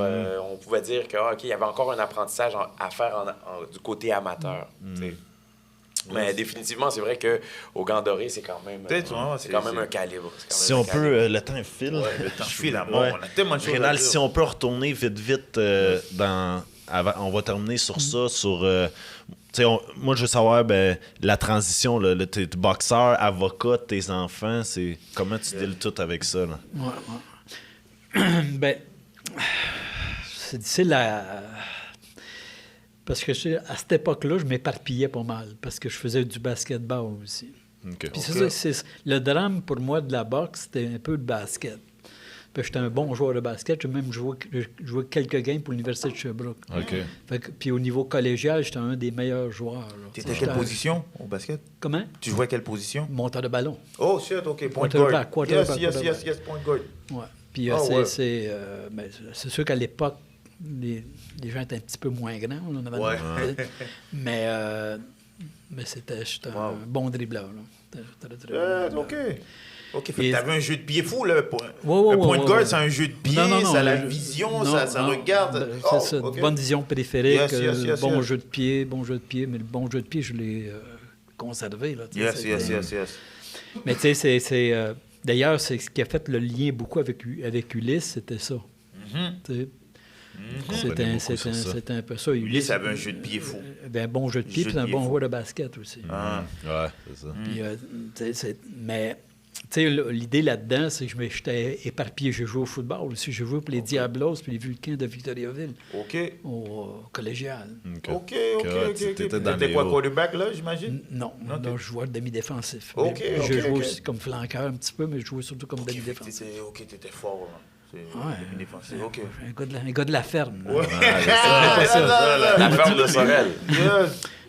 on pouvait dire que, OK, il y avait encore un apprentissage à faire du côté amateur. Tu sais. Mais définitivement, c'est vrai qu'au Gant Doré, c'est quand même, c'est quand même un calibre. C'est quand même Si un on calibre. peut, le temps file. Le temps file à mort. On a tellement de choses à Rénal, dire. si on peut retourner vite on va terminer sur ça, sur... tu sais, moi, je veux savoir, la transition, là, t'es boxeur, avocat, tes enfants, c'est comment tu deals tout avec ça, là? Ouais. Ben, c'est difficile parce que à cette époque-là, je m'éparpillais pas mal parce que je faisais du basketball aussi. OK. Puis le drame pour moi de la boxe, c'était un peu le basket. Puis j'étais un bon joueur de basket. J'ai même joué quelques games pour l'Université de Sherbrooke. OK. Puis au niveau collégial, j'étais un des meilleurs joueurs. Tu étais à quelle position au basket? Comment? Tu jouais à quelle position? Monteur de ballon. Oh, shit, OK. Point Quarterback, guard. quarterback, Yes, quarterback. point guard. Ouais. Puis c'est sûr qu'à l'époque, les gens étaient un petit peu moins grands. On avait mais j'étais un bon dribbleur. Là. OK. OK, fait Et- que t'avais un jeu de pied fou, là. Ouais, Le point ouais, guard, ouais. c'est un jeu de pied, Non, ça a la je- vision, non, ça non, regarde. ben, Oh, c'est ça, OK. bonne vision périphérique, Yes, bon yes. jeu de pied, mais le bon jeu de pied, je l'ai conservé. Là, tu sais, Yes. Mais tu sais, d'ailleurs, c'est ce qui a fait le lien beaucoup avec Ulysse, c'était ça. Tu sais. C'était un peu ça. Ulysse avait un jeu de pied fou. Un bon jeu de pied, Jeu puis de un pied bon fou. joueur de basket aussi. Ouais, c'est ça. Puis, mais, tu sais, l'idée là-dedans, c'est que j'étais éparpillé. J'ai joué au football aussi. J'ai joué pour les Diablos puis les Vulcains de Victoriaville, OK. au collégial. OK. T'étais dans T'étais les quoi, hauts. quarterback, là, j'imagine? Non, Non, là, je jouais demi-défensif. OK, Mais J'ai OK, joué OK. aussi comme flanqueur un petit peu, mais je jouais surtout comme demi-défensif. OK, t'étais fort, hein. C'est Ouais. demi-défensif. OK. Un gars de la ferme. là. La ferme de Sorel.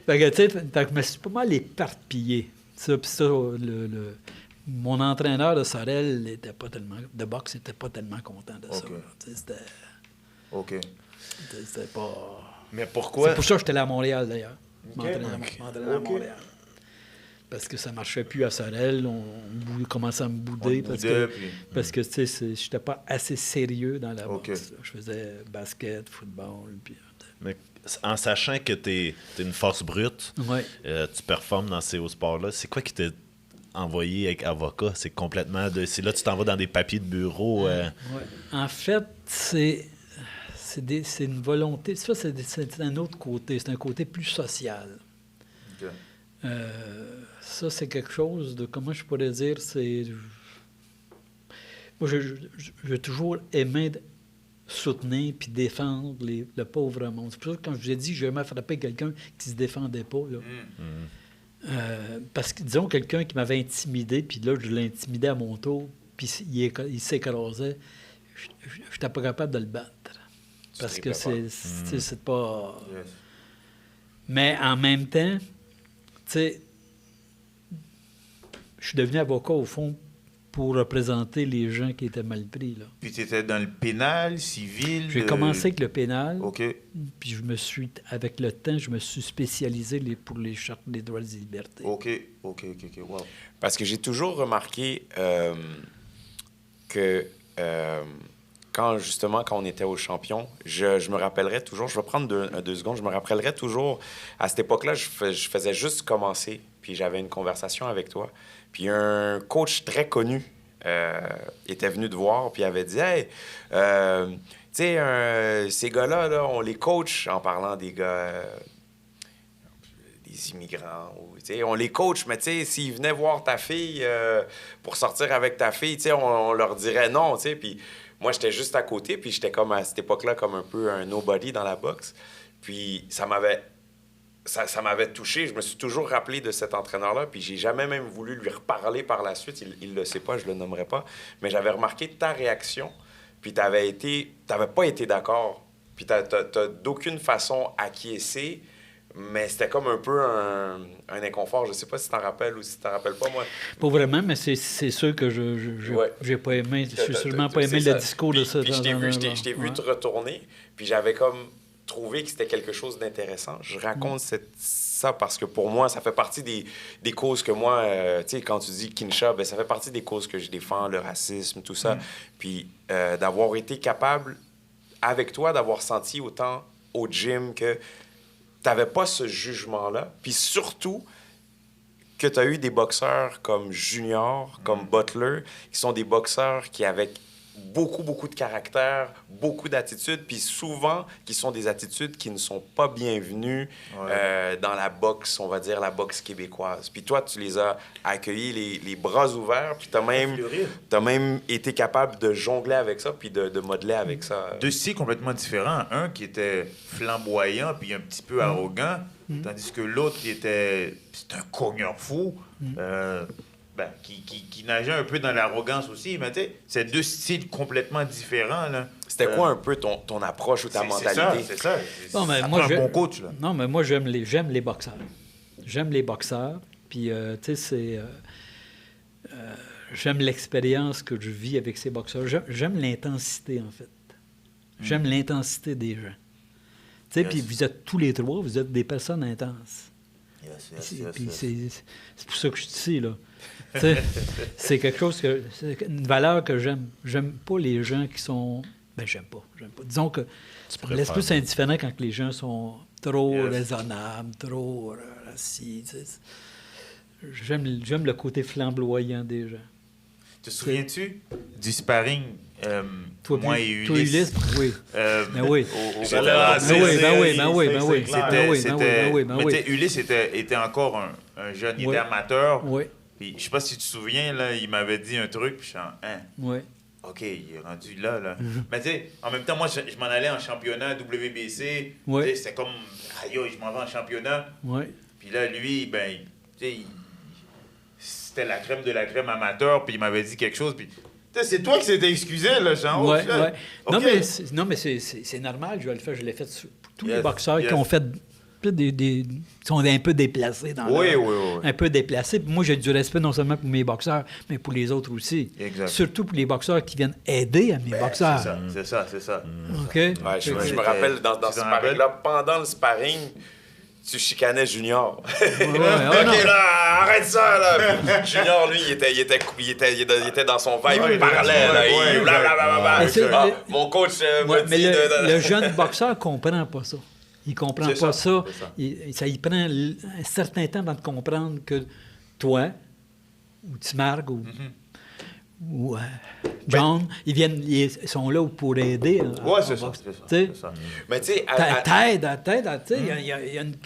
Fait que, tu sais, fait que je me suis pas mal éparpillé. Ça, puis ça, mon entraîneur de Sorel de boxe n'était pas tellement content de ça. OK. là. Tu sais, OK. c'était pas... Mais pourquoi? C'est pour ça que j'étais allé à Montréal, d'ailleurs. M'entraîner à OK. Montréal. Parce que ça marchait plus à Sorel. On commençait à me bouder. On parce boudait, que, puis- parce que tu sais, j'étais pas assez sérieux dans la OK. boxe. Je faisais basket, football. Puis, Mais en sachant que t'es une force brute, ouais. tu performes dans ces hauts sports-là, c'est quoi qui t'a envoyé avec avocat? C'est complètement... C'est là que tu t'en vas dans des papiers de bureau. Ouais. En fait, c'est c'est une volonté. Ça, c'est un autre côté. C'est un côté plus social. OK. Ça, c'est quelque chose de... Comment je pourrais dire? C'est... Moi, j'ai toujours aimé soutenir puis défendre le pauvre monde. C'est pour ça que quand je vous ai dit que j'ai jamais frappé quelqu'un qui se défendait pas, là. Parce que, disons, quelqu'un qui m'avait intimidé, puis là, je l'intimidais à mon tour, puis il s'écrasait, je n'étais pas capable de le battre. Parce que c'est pas... Yes. Mais en même temps, tu sais, je suis devenu avocat, au fond, pour représenter les gens qui étaient mal pris, là. Puis tu étais dans le pénal, civil? J'ai commencé avec le pénal, OK. puis avec le temps, je me suis spécialisé pour les chartes des droits et libertés. OK. Wow. Parce que j'ai toujours remarqué que quand on était au champion, je me rappellerai toujours, je vais prendre deux secondes, je me rappellerai toujours, à cette époque-là, je faisais juste commencer, puis j'avais une conversation avec toi. Puis un coach très connu était venu te voir, puis il avait dit « Hey, tu sais, ces gars-là, là, on les coach en parlant des gars... des immigrants. On les coach, mais s'ils venaient voir ta fille pour sortir avec ta fille, on leur dirait non. Puis moi, j'étais juste à côté, puis j'étais comme à cette époque-là comme un peu un nobody dans la boxe. Puis ça m'avait touché. Je me suis toujours rappelé de cet entraîneur-là, puis j'ai jamais même voulu lui reparler par la suite. Il le sait pas, je le nommerai pas. Mais j'avais remarqué ta réaction, puis t'avais pas été d'accord. Puis t'as d'aucune façon acquiescé. Mais c'était comme un peu un inconfort. Je sais pas si tu t'en rappelles ou si tu t'en rappelles pas, moi. Pas vraiment, mais c'est sûr que j'ai pas aimé. Je suis sûrement pas aimé le discours de ça. Puis je t'ai vu te retourner, puis j'avais comme trouvé que c'était quelque chose d'intéressant. Je raconte ça parce que pour moi, ça fait partie des causes que moi, tu sais, quand tu dis Kinshasa, ben, ça fait partie des causes que je défends, le racisme, tout ça. Puis d'avoir été capable, avec toi, d'avoir senti autant au gym que tu n'avais pas ce jugement-là. Puis surtout, que tu as eu des boxeurs comme Junior, comme Butler, qui sont des boxeurs qui avaient beaucoup, beaucoup de caractère, beaucoup d'attitudes, puis souvent, qui sont des attitudes qui ne sont pas bienvenues dans la boxe, on va dire la boxe québécoise. Puis toi, tu les as accueillis les bras ouverts, puis tu as même été capable de jongler avec ça, puis de modeler avec ça. Deux styles complètement différents. Un qui était flamboyant, puis un petit peu arrogant, tandis que l'autre qui était... C'est un cogneur fou. Qui nageait un peu dans l'arrogance aussi, mais tu sais, c'est deux styles complètement différents, là. C'était quoi un peu ton approche ou ta mentalité? C'est ça. Non, mais ça moi, prend un bon coach, là. Non, mais moi, j'aime les boxeurs. J'aime les boxeurs, puis, tu sais, c'est... j'aime l'expérience que je vis avec ces boxeurs. J'aime l'intensité, en fait. J'aime l'intensité des gens. Tu sais, puis vous êtes tous les trois, vous êtes des personnes intenses. Puis c'est pour ça que je suis ici, là. C'est quelque chose c'est une valeur que j'aime. J'aime pas les gens qui sont... j'aime pas. Disons que ça me laisse plus indifférent quand les gens sont trop raisonnables, trop assis. J'aime le côté flamboyant des gens. Te souviens-tu du sparring, moi et Ulysse? Toi, Ulysse, oui. Oui. Ulysse était encore un jeune, il était amateur. Oui. Puis, je sais pas si tu te souviens, là, il m'avait dit un truc, puis je suis en... Oui. OK, il est rendu là. Mais tu sais, en même temps, moi, je m'en allais en championnat WBC. Oui. C'était comme, aïe, je m'en vais en championnat. Oui. Puis là, lui, tu sais, c'était la crème de la crème amateur, puis il m'avait dit quelque chose, puis... C'est toi qui s'étais excusé, là, Jean. Oui. Okay. Non, mais c'est normal, je vais le faire. Je l'ai fait pour tous les boxeurs qui ont fait... qui sont un peu déplacés dans un peu déplacés. Puis moi, j'ai du respect non seulement pour mes boxeurs, mais pour les autres aussi. Exact. Surtout pour les boxeurs qui viennent aider à mes boxeurs. C'est ça. OK? Ouais, je me rappelle, dans ce sparring-là, pendant le sparring, tu chicanais Junior. Là, arrête ça, là! Junior, lui, il était dans son vibe, il parlait, là, mon coach m'a dit... Mais le jeune boxeur comprend pas ça. Il comprend pas ça. Il prend un certain temps avant de comprendre que toi, ou Timargue, ou Ouais. John, ils sont là pour aider. Ouais, c'est ça. C'est ça. Mais tu sais, T'aides, tu sais,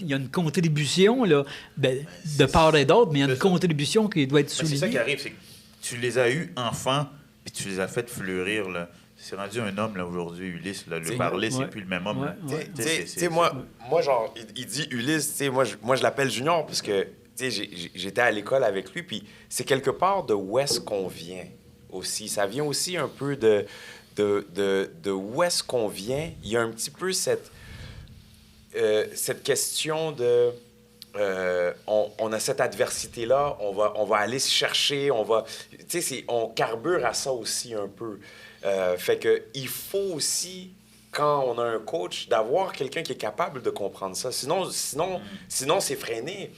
il y a une contribution, là, de part et d'autre, mais il y a une contribution qui doit être Mais c'est ça qui soulignée. arrive, c'est que tu les as eus enfants, puis tu les as fait fleurir, là. C'est rendu un homme, là, aujourd'hui, Ulysse, là. Le parler, c'est plus le même homme. Ouais, là. ouais. Tu sais, moi, genre, il dit Ulysse, tu sais, moi, je l'appelle Junior parce que, tu sais, j'étais à l'école avec lui, puis c'est quelque part de où est-ce qu'on vient aussi. Ça vient aussi un peu de où est-ce qu'on vient. Il y a un petit peu cette question de... on a cette adversité-là, on va aller se chercher, tu sais, on carbure à ça aussi un peu. Fait que il faut aussi, quand on a un coach, d'avoir quelqu'un qui est capable de comprendre ça. Sinon c'est freiné.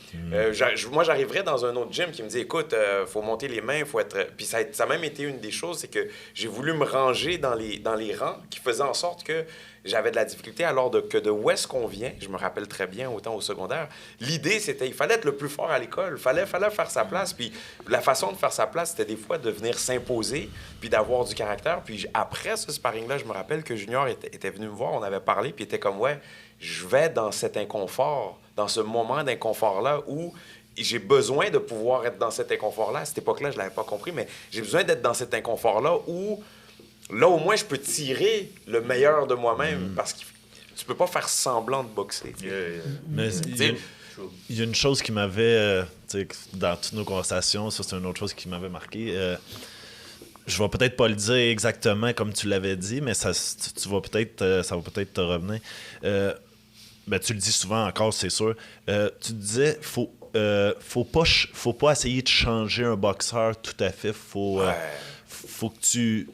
Moi, j'arriverais dans un autre gym qui me dit, écoute, faut monter les mains, faut être... Puis ça a même été une des choses, c'est que j'ai voulu me ranger dans les rangs qui faisaient en sorte que j'avais de la difficulté, alors que de où est-ce qu'on vient, je me rappelle très bien, autant au secondaire, l'idée, c'était il fallait être le plus fort à l'école, fallait faire sa place, puis la façon de faire sa place, c'était des fois de venir s'imposer, puis d'avoir du caractère, puis après ce sparring-là, je me rappelle que Junior était venu me voir, on avait parlé, puis il était comme, ouais, je vais dans cet inconfort, dans ce moment d'inconfort-là où j'ai besoin de pouvoir être dans cet inconfort-là. À cette époque-là, je ne l'avais pas compris, mais j'ai besoin d'être dans cet inconfort-là où... Là, au moins, je peux tirer le meilleur de moi-même parce que tu peux pas faire semblant de boxer. Mais il y a une chose qui m'avait, dans toutes nos conversations, ça c'est une autre chose qui m'avait marqué. Je vais peut-être pas le dire exactement comme tu l'avais dit, mais ça va peut-être te revenir. Tu le dis souvent encore, c'est sûr. Tu disais, faut pas essayer de changer un boxeur tout à fait. Faut que tu...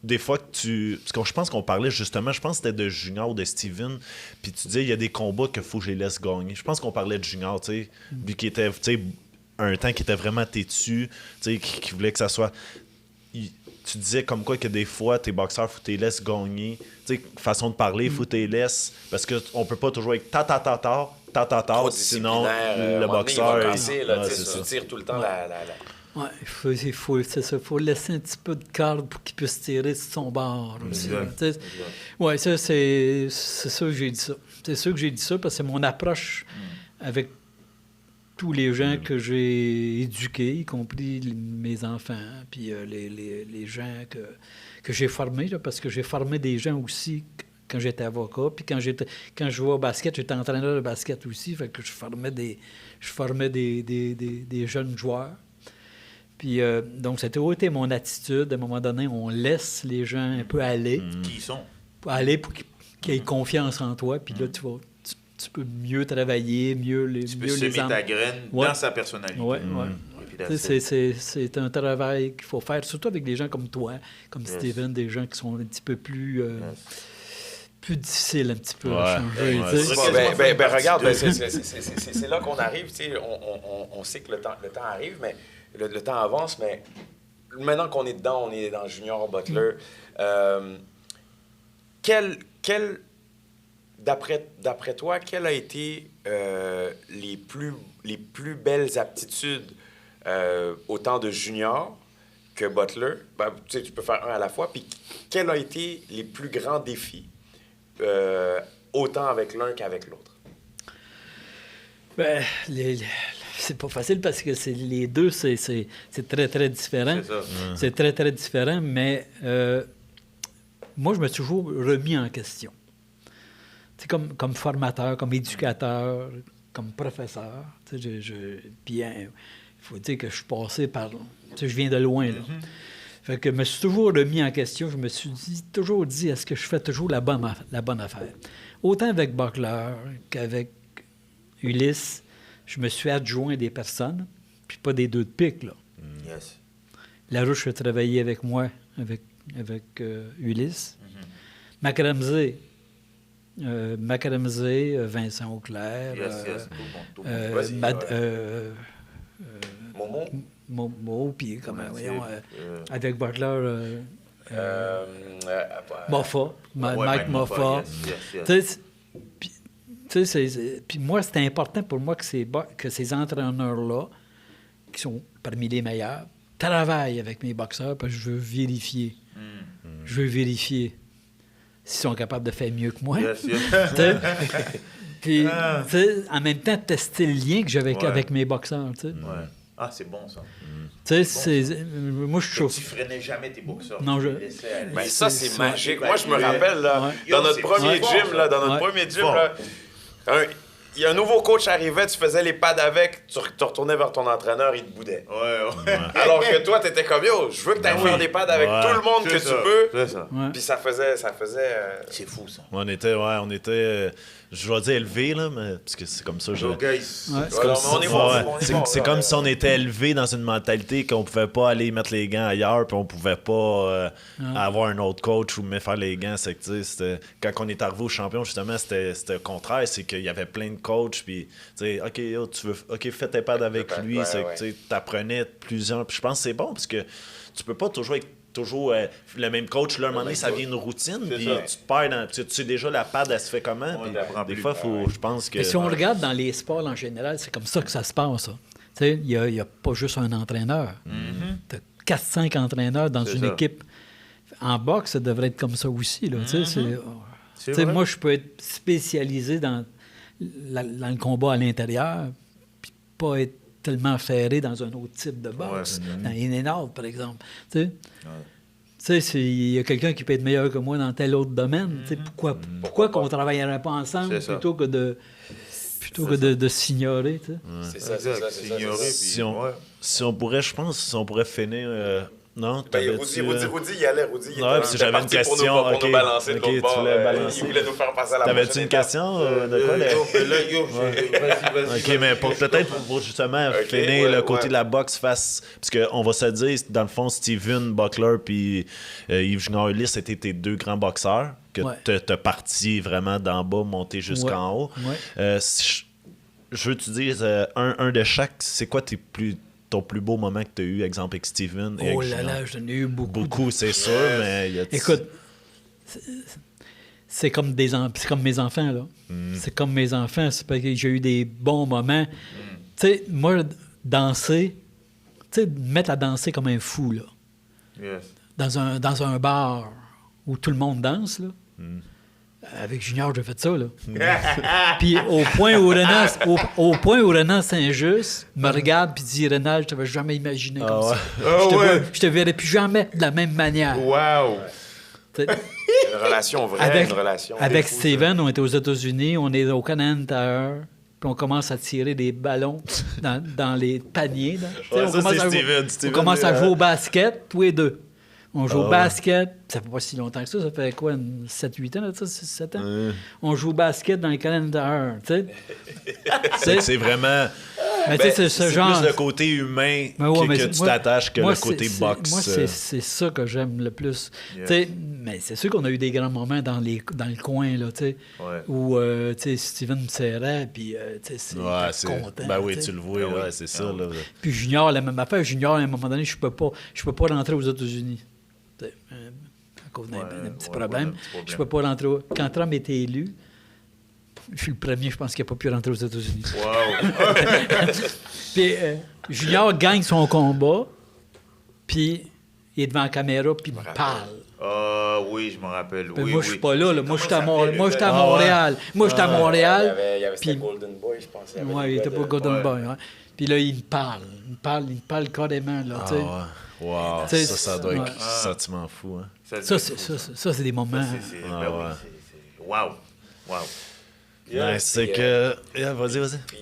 Des fois que parce que je pense qu'on parlait justement, je pense que c'était de Junior ou de Steven, puis tu disais, il y a des combats qu'il faut que je les laisse gagner. Je pense qu'on parlait de Junior, tu sais, lui qui était, tu sais, un temps qui était vraiment têtu, tu sais, qui voulait que ça soit... Tu disais comme quoi que des fois, tes boxeurs, faut que tu les laisses gagner. Tu sais, façon de parler, faut que tu les laisses, parce qu'on peut pas toujours être sinon le boxeur... Tu tires tout le temps la... Oui, il faut laisser un petit peu de corde pour qu'il puisse tirer sur son bord. Oui, ça, c'est sûr que j'ai dit ça. C'est sûr que j'ai dit ça parce que c'est mon approche avec tous les gens que j'ai éduqués, y compris mes enfants, puis les gens que j'ai formés, là, parce que j'ai formé des gens aussi quand j'étais avocat, puis quand je jouais au basket, j'étais entraîneur de basket aussi, fait que je formais des jeunes joueurs. Puis, donc, ça a toujours été mon attitude. À un moment donné, on laisse les gens un peu aller. Qui ils sont? Aller pour qu'ils aient confiance en toi. Puis là, tu peux mieux travailler, mieux les Tu peux semer ta graine dans sa personnalité. Oui, oui. C'est un travail qu'il faut faire, surtout avec des gens comme toi, comme Steven, des gens qui sont un petit peu plus difficiles un petit peu à changer. Regarde, c'est là qu'on arrive. On sait que le temps arrive, mais... Le temps avance, mais maintenant qu'on est dedans, on est dans Junior Butler. D'après toi, quelles a été les plus belles aptitudes autant de Junior que Butler? Tu peux faire un à la fois. Puis quels ont été les plus grands défis autant avec l'un qu'avec l'autre? C'est pas facile parce que les deux, c'est très, très différent. C'est ça. C'est très, très différent, mais moi, je me suis toujours remis en question. Tu sais, comme formateur, comme éducateur, comme professeur. Tu sais, puis il faut dire que je suis passé par... Tu sais, je viens de loin, là. Fait que je me suis toujours remis en question. Je me suis toujours dit, est-ce que je fais toujours la bonne affaire? Autant avec Buckler qu'avec Ulysse, je me suis adjoint des personnes, puis pas des deux de pique, là. Yes. Larouche a travaillé avec moi, avec Ulysse. Macramsey, Vincent Auclair. Momo, puis avec Butler, Moffat, Mike Moffat. Puis moi, c'était important pour moi que ces entraîneurs-là, qui sont parmi les meilleurs, travaille avec mes boxeurs parce que je veux vérifier. Je veux vérifier s'ils sont capables de faire mieux que moi. Yes, yes. Tu sais? Puis, tu sais, en même temps, tester le lien que j'avais Ouais. avec mes boxeurs. Tu sais, Ouais. Ah, c'est bon, ça. Tu sais, moi, je Tu chauffe. freinais jamais tes boxeurs. Non, tu je- les laissais aller. Ben, ça, c'est c'est- magique. c'est- Moi, je me rappelle, là, Ouais. dans Yo, notre c'est premier fort, gym, ça. là, dans notre Ouais. premier gym, Fort. là, il y a un nouveau coach arrivait, tu faisais les pads avec, tu retournais vers ton entraîneur, il te boudait. Ouais. Alors que toi, t'étais comme, yo, je veux que t'ailles faire des pads avec Ouais. tout le monde que C'est tu ça, peux. C'est ça. Ouais. Puis ça faisait C'est fou, ça. On était je vais dire élevé, là, mais parce que c'est comme ça. So, guys, Ouais. Ouais, non, mais on est bon, Ouais, on est c'est bon, c'est là. comme si on était élevé dans une mentalité qu'on pouvait pas aller mettre les gants ailleurs, puis on pouvait pas avoir un autre coach ou me faire les gants. C'est que, tu sais, quand on est arrivé au champion, justement, c'était le contraire. C'est qu'il y avait plein de coachs, puis, tu sais, OK, yo, OK, fais tes pads avec Ouais, lui. ouais, C'est que, ouais. tu sais, t'apprenais plusieurs. Puis je pense que c'est bon, parce que tu peux pas toujours être le même coach. Là, à un moment donné, ça devient une routine, C'est puis ça. tu te perds dans. Tu sais déjà la pad, elle se fait comment. On Puis l'apprend des plus. fois, je pense que. Mais si on regarde dans les sports en général, c'est comme ça que ça se passe. Ça. Tu sais, il n'y a pas juste un entraîneur. Tu as 4-5 entraîneurs dans C'est une ça. équipe. En boxe, ça devrait être comme ça aussi. Là, tu sais, C'est tu sais, vrai. moi, je peux être spécialisé dans le combat à l'intérieur, puis pas être tellement ferré dans un autre type de boxe, dans in and out, par exemple. Tu sais, tu sais, il y a quelqu'un qui peut être meilleur que moi dans tel autre domaine. Tu sais, pourquoi qu'on ne travaillerait pas ensemble C'est ça. plutôt que de s'ignorer? Tu sais? C'est ça, Exact, c'est ça. ignorer, puis- Si on pourrait, je pense, si on pourrait finir. Non, Ben, t'avais-tu, Rudy, il allait. Rudy, il Ouais, était- parce que il j'avais était une parti question, pour ok. nous balancer de Ok, l'autre tu bord. voulais balancer. Il voulait nous faire passer à la T'avais-tu prochaine une étape. question de quoi? Vas-y. OK, mais pour justement Ok, finir ouais, le côté ouais. de la boxe face... Parce qu'on va se dire, dans le fond, Steven Buckler puis Yves Junior Ulysse, c'était tes deux grands boxeurs que Ouais. t'as parti vraiment d'en bas, monté jusqu'en haut. Ouais. Si je veux te dire, un de chaque, c'est quoi ton plus beau moment que tu as eu, exemple, avec Steven et Oh avec là Junior? là, j'en ai eu beaucoup. Beaucoup, c'est sûr, mais... Écoute, c'est comme c'est comme mes enfants, là. C'est comme mes enfants, c'est parce que j'ai eu des bons moments. Tu sais, moi, danser, tu sais, me mettre à danser comme un fou, là, Yes. dans un bar où tout le monde danse, là. Avec Junior, j'ai fait ça, là. Puis au point où Renan Saint-Just me regarde puis dit « Renan, je t'avais jamais imaginé comme ça. Je te verrai plus jamais de la même manière. Wow! Tu sais, Une relation vraie, une relation. avec C'est fou, Steven, on était aux États-Unis, on est au Canadian Tire, puis on commence à tirer des ballons dans les paniers. Là. Tu sais, Ouais, on ça, commence c'est à jouer- Steven, on commence à ouais. jouer au basket, tous les deux. On joue au basket, ça fait pas si longtemps que ça fait quoi, 7-8 ans, là, ça, 7 ans? On joue au basket dans les Canadian Tire, tu sais. C'est vraiment... Mais tu sais, c'est ce C'est genre... plus le côté humain Mais ouais, mais que c'est- tu moi- t'attaches que moi, le côté c'est- boxe. Moi, c'est ça que j'aime le plus. Yeah. Tu sais, mais c'est sûr qu'on a eu des grands moments dans le coin, là, tu sais, Ouais. où tu sais, Steven me serrait, puis tu sais, c'est Ouais, j'étais content. ben oui, tu sais. tu le vois, ouais, c'est ça. Là. Puis Junior, la même affaire. Junior, à un moment donné, je peux pas rentrer aux États-unis. Tu sais, à cause d'un petit problème. un petit problème. Je peux pas rentrer. Quand Trump était élu, je suis le premier, je pense, qui n'a pas pu rentrer aux États-Unis. Wow! Puis Junior gagne son combat, puis il est devant la caméra, puis il parle. Ah oui, je me rappelle. Mais Oui, moi, je suis oui. pas là. Moi, je suis à Comment Montréal. Moi, j'étais à s'appelait le Montréal. Moi, j'étais à Montréal. Il y avait puis- c'était Golden Boy, je pense. Ouais, il était pas Golden Boy. Ouais. Puis là, il me parle carrément. Là, tu sais. Wow, Tu sais, ça doit être ouais. un sentiment fou. Hein. Ça, c'est des moments. C'est Ah, ben oui, ouais. c'est- wow! Wow! Ouais, c'est puis, que... Yeah, vas-y. Puis,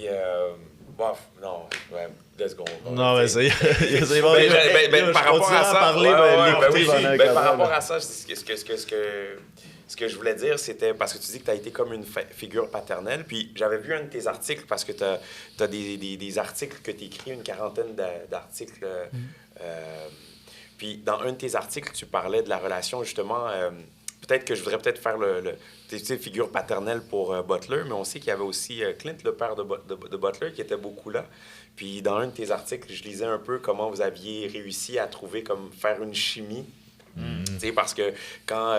bof, non, ouais, let's go. Non, mais c'est... Par rapport à ça, parler, ouais, ouais, ben l'écouter oui, pendant ben, que- par rapport à ça, ce que je voulais dire, c'était parce que tu dis que tu as été comme une figure paternelle. Puis j'avais vu un de tes articles, parce que tu as des articles que tu écris, une quarantaine d'articles. Puis dans un de tes articles, tu parlais de la relation, justement. Peut-être que je voudrais faire tu sais, figure paternelle pour Butler, mais on sait qu'il y avait aussi Clint, le père de Butler, qui était beaucoup là. Puis dans un de tes articles, je lisais un peu comment vous aviez réussi à trouver, comme faire une chimie. Tu sais, parce que quand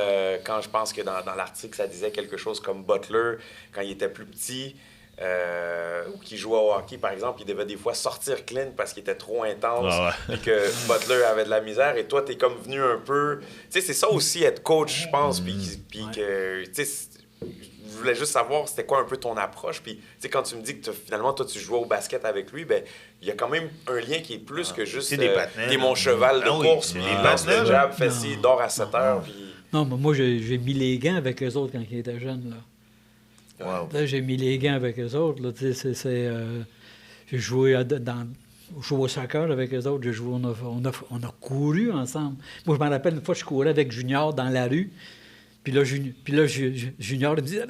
je pense que dans l'article, ça disait quelque chose comme Butler, quand il était plus petit, ou qui jouait au hockey, par exemple, il devait des fois sortir Clint parce qu'il était trop intense, Ah ouais. puis que Butler avait de la misère, et toi, t'es comme venu un peu... Tu sais, c'est ça aussi, être coach, je pense, puis que, tu sais, je voulais juste savoir c'était quoi un peu ton approche, puis tu sais, quand tu me dis que finalement, toi, tu jouais au basket avec lui, ben il y a quand même un lien qui est plus que juste... c'est des partenaires. t'es mon cheval de Ah oui, course, c'est puis des lance le partenaires. jab, fais ci, dors à 7 heures, puis... Non, mais moi, j'ai mis les gants avec eux autres quand ils étaient jeunes, là. Wow. Là, j'ai mis les gants avec eux autres. Là, j'ai joué au soccer avec eux autres. J'ai joué, on a couru ensemble. Moi, je me rappelle une fois, je courais avec Junior dans la rue. Puis là, Junior il me disait...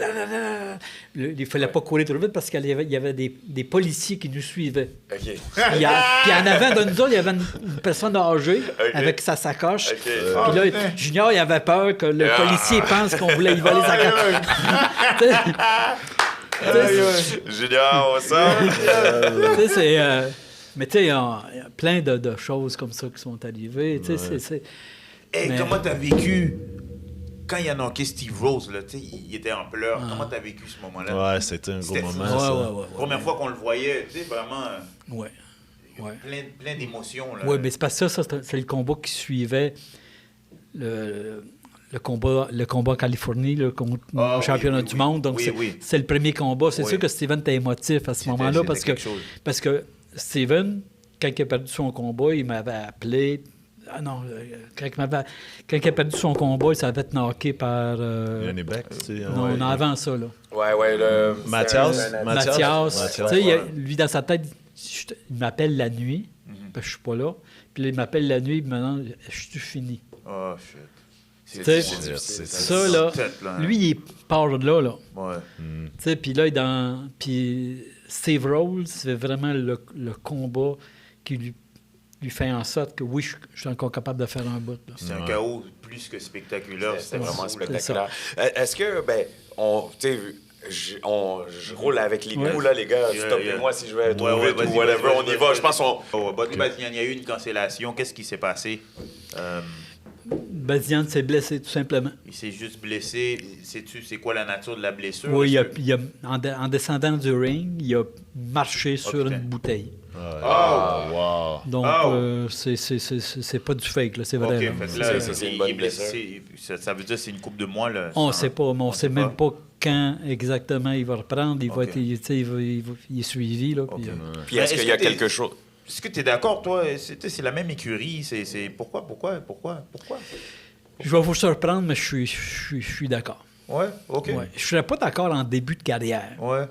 Il ne fallait pas courir trop vite parce qu'il y avait des policiers qui nous suivaient. OK. Puis en avant de nous autres, il y avait une personne âgée avec sa sacoche. OK. Puis là, Junior, il avait peur que le policier pense qu'on voulait y voler sa sacoche. Junior, ça! Mais tu sais, il y a plein de choses comme ça qui sont arrivées. Tu sais, Hey, Mais- comment t'as vécu quand il a knocké Steve Rose, là, tu sais, il était en pleurs. Comment t'as vécu ce moment-là? Ouais, c'était un gros C'était fou. moment, ça. ouais. Première fois qu'on le voyait, tu sais, vraiment Ouais. Ouais. plein d'émotions. Là. Oui, mais c'est parce que ça, c'est le combat qui suivait le combat en Californie là, contre Ah, le championnat oui, du oui. monde. Donc, Oui. c'est le premier combat. C'est Oui. sûr que Steven était émotif à ce moment-là c'était parce quelque chose. que Steven, quand il a perdu son combat, il m'avait appelé. Ah non, quand il a perdu son combat, il s'avait fait knocker par... Yannick Beck, tu sais. non, non, avant ça, là. Ouais, le... Mathias. Mathias. Tu sais, lui, dans sa tête, il m'appelle la nuit, parce que je suis pas là. Puis là, il m'appelle la nuit, maintenant, je suis fini. Oh, shit. Tu sais, difficile. ça, là, Tête, là, hein. lui, il part de là. Ouais. Tu sais, puis là, puis Steve Rose, c'est vraiment le combat qui lui fait en sorte que, oui, je suis encore capable de faire un bout. Là. C'est un chaos plus que spectaculaire. C'était vraiment fou, là. spectaculaire. Est-ce que, ben, tu sais, je roule avec les Ouais. coups, là, les gars. Yeah, Stoppez-moi si je vais trop Ouais, vite vas-y, ou whatever. vas-y, On y vas-y, va. vas-y. Je pense qu'on... Il y a eu une cancellation. Qu'est-ce qui s'est passé? Bazian s'est blessé, tout simplement. Il s'est juste blessé. Sais-tu c'est quoi la nature de la blessure? Oui, Est-ce que- en descendant du ring, il a marché sur putain. une bouteille. Oh! Wow. Donc, Oh! c'est pas du fake, là, c'est vrai. OK, là. fait que là, c'est une il bonne est blessé. Ça veut dire que c'est une coupe de mois, là? On ne sait pas, mais on ne sait sait même pas. pas quand exactement il va reprendre. Il va OK. être, tu sais, il est suivi. Là, puis, OK. Puis est-ce qu'il y a quelque chose... Est-ce que tu es d'accord, toi? C'est la même écurie. Pourquoi? je vais vous surprendre, mais je suis d'accord. Ouais, OK. Ouais. Je ne serais pas d'accord en début de carrière. Ouais.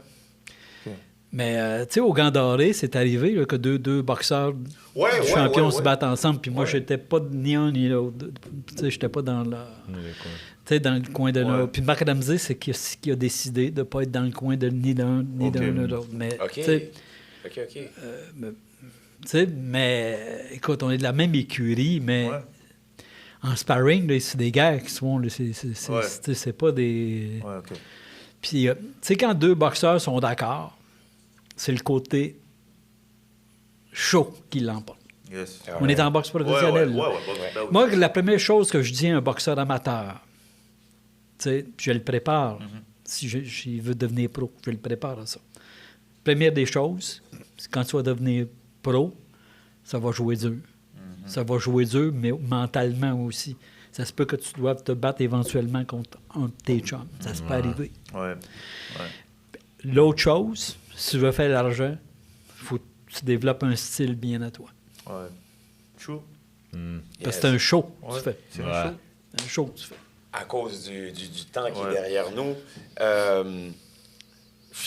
Mais, tu sais, au Gant Doré, c'est arrivé là, que deux boxeurs Ouais, champions ouais. se battent ensemble. Puis moi, Ouais. j'étais pas ni un ni l'autre. Tu sais, j'étais pas dans le... Tu sais, dans le coin de l'un. Ouais. Puis Marc Ramsey, c'est qui a décidé de ne pas être dans le coin de ni d'un ni OK. d'un ni de l'autre. Mais, OK. tu sais, OK. mais écoute, on est de la même écurie, mais Ouais. en sparring, là, c'est des guerres qui se font. Là, Ouais. c'est pas des... Ouais, OK. Puis, tu sais, quand deux boxeurs sont d'accord, c'est le côté chaud qui l'emporte. Yes. On est en boxe professionnel. Ouais, là. ouais. Moi, la première chose que je dis à un boxeur amateur, tu sais, je le prépare. Si il veut devenir pro, je le prépare à ça. Première des choses, c'est quand tu vas devenir pro, ça va jouer dur. Ça va jouer dur, mais mentalement aussi. Ça se peut que tu doives te battre éventuellement contre un de tes chums. Ça se peut arriver. Ouais. L'autre chose, si tu veux faire l'argent, il faut que tu développes un style bien à toi. Ouais. True. Parce que c'est un show que Ouais. tu fais. C'est Ouais. un show. Un show que tu fais. À cause du temps qui Ouais. est derrière nous,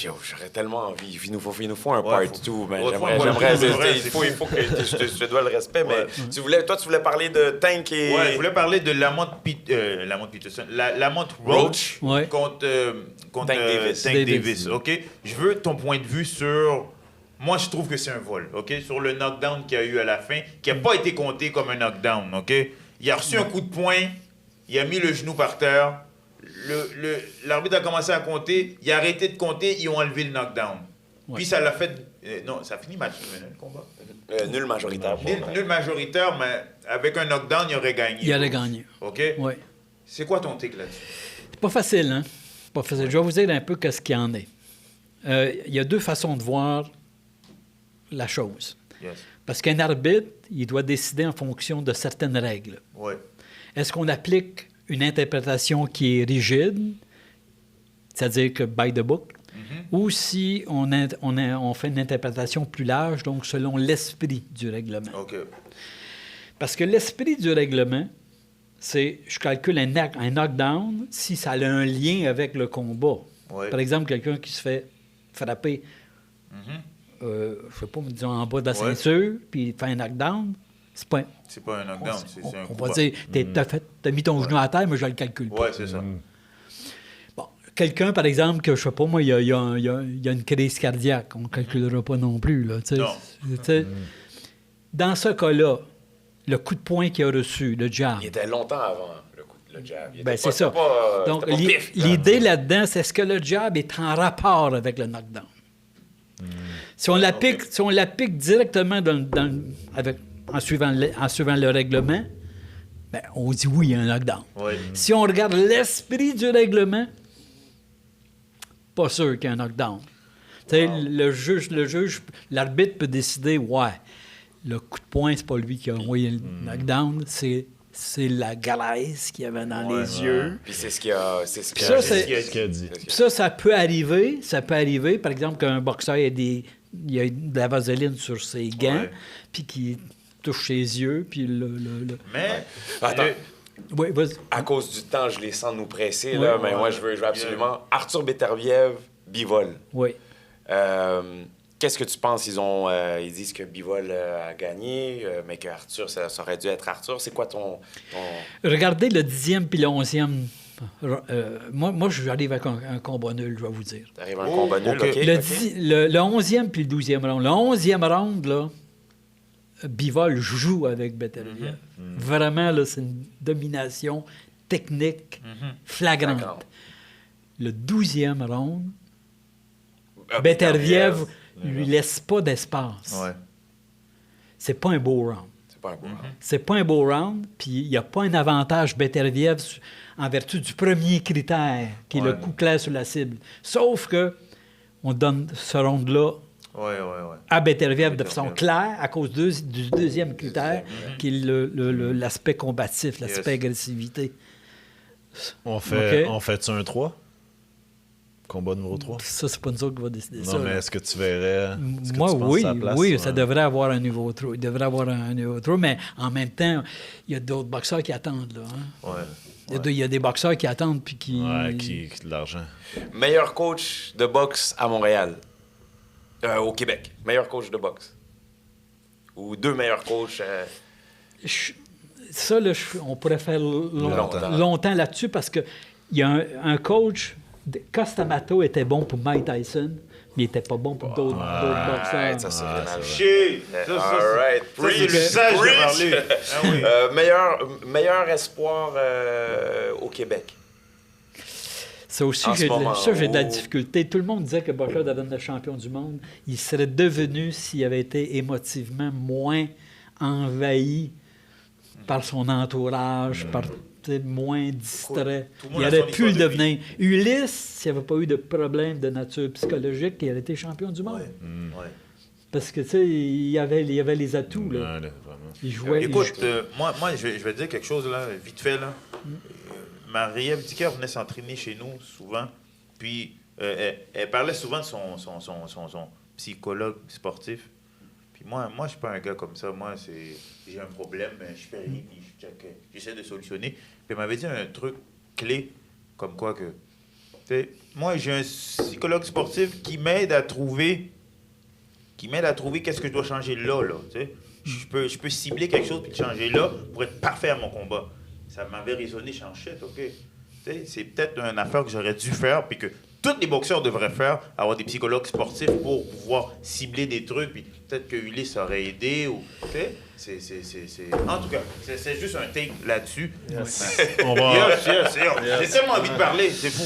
j'aurais tellement envie. Il nous faut un Ouais, part faut- 2. Ben, ouais, j'aimerais, faut un part j'aimerais- two, c'est vrai, il c'est faut que je te dois le respect, mais Ouais. tu voulais parler de Tank et... Ouais, je voulais parler de Lamont Peterson. Lamont Roach Roach. contre Tank Davis. Tank Davis. Davis. OK? Je veux ton point de vue sur... Moi, je trouve que c'est un vol, OK? Sur le knockdown qu'il y a eu à la fin, qui n'a pas été compté comme un knockdown, OK? Il a reçu un coup de poing, il a mis le genou par terre, l'arbitre a commencé à compter, il a arrêté de compter, ils ont enlevé le knockdown. Ouais. Puis ça l'a fait... non, ça finit match le combat. Nul majoritaire. Nul majoritaire, mais avec un knockdown, il aurait gagné. Il aurait gagné. OK? Oui. C'est quoi ton take là-dessus? C'est pas facile, hein? C'est pas facile. Je vais vous dire un peu qu'est-ce qu'il y en est. il y a deux façons de voir la chose. Yes. Parce qu'un arbitre, il doit décider en fonction de certaines règles. Ouais. Est-ce qu'on applique une interprétation qui est rigide, c'est-à-dire que by the book, ou si on fait une interprétation plus large, donc selon l'esprit du règlement? OK. Parce que l'esprit du règlement, c'est, je calcule un knockdown si ça a un lien avec le combat. Ouais. Par exemple, quelqu'un qui se fait frapper, je ne sais pas, disons, en bas de la ceinture, puis il fait un knockdown, c'est pas... C'est pas un knockdown, c'est un On coup va bas. dire, t'as mis ton genou à terre, mais je ne le calcule pas. Ouais, c'est ça. Bon, quelqu'un, par exemple, que je sais pas, moi, il y a une crise cardiaque, on ne calculera pas non plus. Là, tu sais. Non. Tu sais. Dans ce cas-là, le coup de poing qu'il a reçu, le jab, Il était longtemps avant le jab. Il était ben, c'est pas- ça. c'était pas, Donc, c'était pas pif, là. l'idée là-dedans, c'est est-ce que le jab est en rapport avec le knockdown? Si on l'applique directement en suivant le règlement, ben, on dit oui, il y a un knockdown. Ouais. Si on regarde l'esprit du règlement, pas sûr qu'il y a un knockdown. Tu sais, le juge, l'arbitre peut décider, ouais, le coup de poing, c'est pas lui qui a envoyé le knockdown, c'est la graisse qu'il y avait dans les yeux. Puis c'est ce qu'il a... C'est ce qu'il Ça, a c'est- Ce qu'il a dit. Puis ça peut arriver. Ça peut arriver, par exemple, qu'un boxeur il y a de la vaseline sur ses gants, Ouais. puis qu'il touche ses yeux, puis Mais, Attends. Oui, vas-y. À cause du temps, je les sens nous presser, Ouais. là, mais moi, je veux absolument... Arthur Beterbiev, Bivol. Oui. Qu'est-ce que tu penses? Ils disent que Bivol a gagné, mais que Arthur, ça aurait dû être Arthur. C'est quoi ton... Regardez le 10e puis le 11e. Moi, j'arrive avec un combat nul, je vais vous dire. T'arrives à un combat nul, OK. OK? Le 11e puis le 12e round. Le 11e round, là, Bivol joue avec Beterbiev. Vraiment, là, c'est une domination technique flagrante. Flagrante. Le 12e round, Ah, Beterbiev lui laisse pas d'espace. ouais. C'est pas un beau round. C'est pas un beau round. C'est pas un beau round, puis il n'y a pas un avantage Beterbiev en vertu du premier critère, qui est le Ouais. coup clair sur la cible. Sauf que on donne ce round-là Ouais. à Beterbiev de façon claire à cause du deuxième critère, qui est l'aspect combatif, l'aspect Yes. agressivité. On fait OK. un 3? Combat numéro 3? Ça, c'est pas nous autres qui va décider Non, ça. mais là. est-ce que tu verrais... est-ce que Moi, tu penses oui, à la place, oui, ouais? ça devrait avoir un niveau trop. Il devrait avoir un niveau trop, mais en même temps, il y a d'autres boxeurs qui attendent. Là, hein. Ouais. Il y a des boxeurs qui attendent puis qui. Ouais, qui de l'argent. Meilleur coach de boxe à Montréal. Au Québec. Meilleur coach de boxe. Ou deux meilleurs coachs. Ça, là, on pourrait faire longtemps là-dessus parce qu'il y a un coach. Costamato était bon pour Mike Tyson, mais il n'était pas bon pour d'autres boxeurs. Ça, c'est Rénal. Shit! All right. Ça, c'est le ça, je vais parler. Ah oui. Meilleur espoir au Québec. Ça aussi, En ce moment, j'ai de la difficulté. Tout le monde disait que Butler devait devenir champion du monde. Il serait devenu s'il avait été émotivement moins envahi par son entourage, moins distrait. Tout le monde Il a aurait son pu le histoire de devenir. Ulysse, s'il n'y avait pas eu de problème de nature psychologique, il aurait été champion du monde. Ouais. Parce que, tu sais, il y avait les atouts. Là. Ouais, là, vraiment. Il jouait. Écoute, moi je vais te dire quelque chose, là, vite fait. Là. Marie-Ève Dicker venait s'entraîner chez nous souvent. Puis, elle parlait souvent de son psychologue sportif. Puis moi, je suis pas un gars comme ça. Moi, j'ai un problème, je fais rien, puis j'essaie de solutionner. Puis elle m'avait dit un truc clé, comme quoi que... Moi, j'ai un psychologue sportif qui m'aide à trouver qu'est-ce que je dois changer là. Je peux cibler quelque chose puis le changer là pour être parfait à mon combat. Ça m'avait résonné, je suis en shit, OK. C'est peut-être une affaire que j'aurais dû faire puis que tous les boxeurs devraient faire, avoir des psychologues sportifs pour pouvoir cibler des trucs, puis peut-être que Ulysse aurait aidé, ou... En tout cas, c'est juste un take là-dessus. On va... J'ai tellement envie de parler, c'est fou.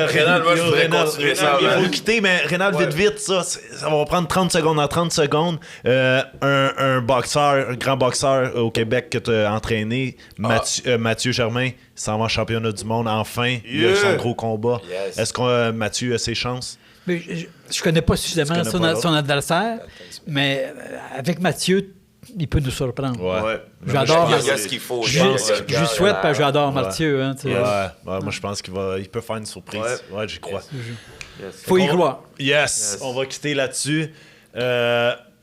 Rénal, moi, je voudrais continuer ça. Il man. faut quitter, mais Rénal, vite, ça va prendre 30 secondes. En 30 secondes, un boxeur, un grand boxeur au Québec que tu as entraîné, Mathieu Germain, s'en va en championnat du monde. Enfin, il a son gros combat. Yes. Est-ce que Mathieu a ses chances? Mais je connais pas suffisamment Tu connais pas son adversaire, mais avec Mathieu, il peut nous surprendre. Ouais. J'adore Il y a ce qu'il faut. Je lui souhaite, parce que j'adore Mathieu. Hein, tu sais. Ouais, moi je pense qu'il peut faire une surprise. Ouais, j'y crois. Faut y croire. Yes, on va quitter là-dessus.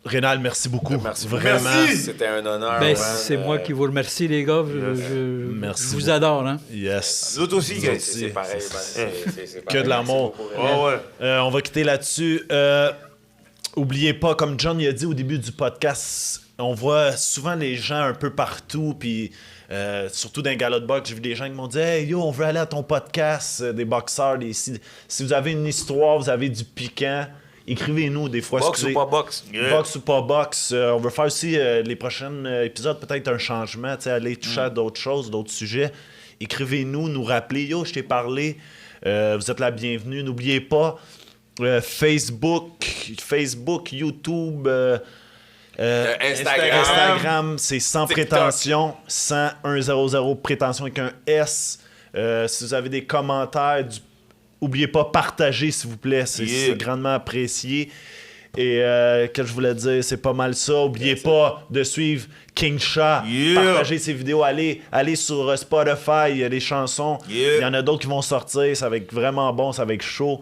Rénal, merci beaucoup. Merci. Vraiment. C'était un honneur. Ben, man. c'est moi qui vous remercie, les gars. Merci Je vous adore. Hein. Yes. Nous autres aussi, C'est guys. c'est pareil. man. C'est Que pareil. de l'amour. Merci beaucoup, René. Ouais. On va quitter là-dessus. Oubliez pas, comme John il a dit au début du podcast, on voit souvent les gens un peu partout, puis surtout dans les galas de boxe, j'ai vu des gens qui m'ont dit « Hey, yo, on veut aller à ton podcast, des boxeurs. Si vous avez une histoire, vous avez du piquant, écrivez-nous des fois. Boxe ou pas boxe? Boxe ou pas boxe. On veut faire aussi les prochains épisodes, peut-être un changement, aller toucher à d'autres choses, d'autres sujets. Écrivez-nous, nous rappelez « Yo, je t'ai parlé, vous êtes la bienvenue. » N'oubliez pas, Facebook, YouTube, Instagram, c'est sans TikTok. prétention, 100 prétention avec un S. Si vous avez des commentaires, n'oubliez pas, partagez s'il vous plaît, c'est grandement apprécié. Et que je voulais dire, c'est pas mal ça. N'oubliez pas de suivre King Sha, partagez ses vidéos, allez sur Spotify, il y a des chansons, il y en a d'autres qui vont sortir, ça va être vraiment bon, ça va être chaud.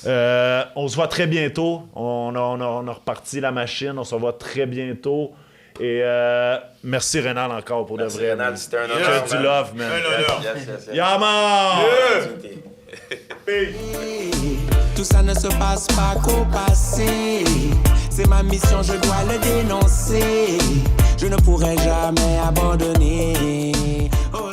On se voit très bientôt, on a reparti la machine, on se revoit très bientôt. Et merci Rénal encore pour Merci, de vrai. Rénal, c'était un honneur. Que du love, man. Yes. Yeah, man! Tout ça ne se passe pas qu'au passé. C'est ma mission, je dois le dénoncer. Je ne pourrai jamais abandonner. Oh,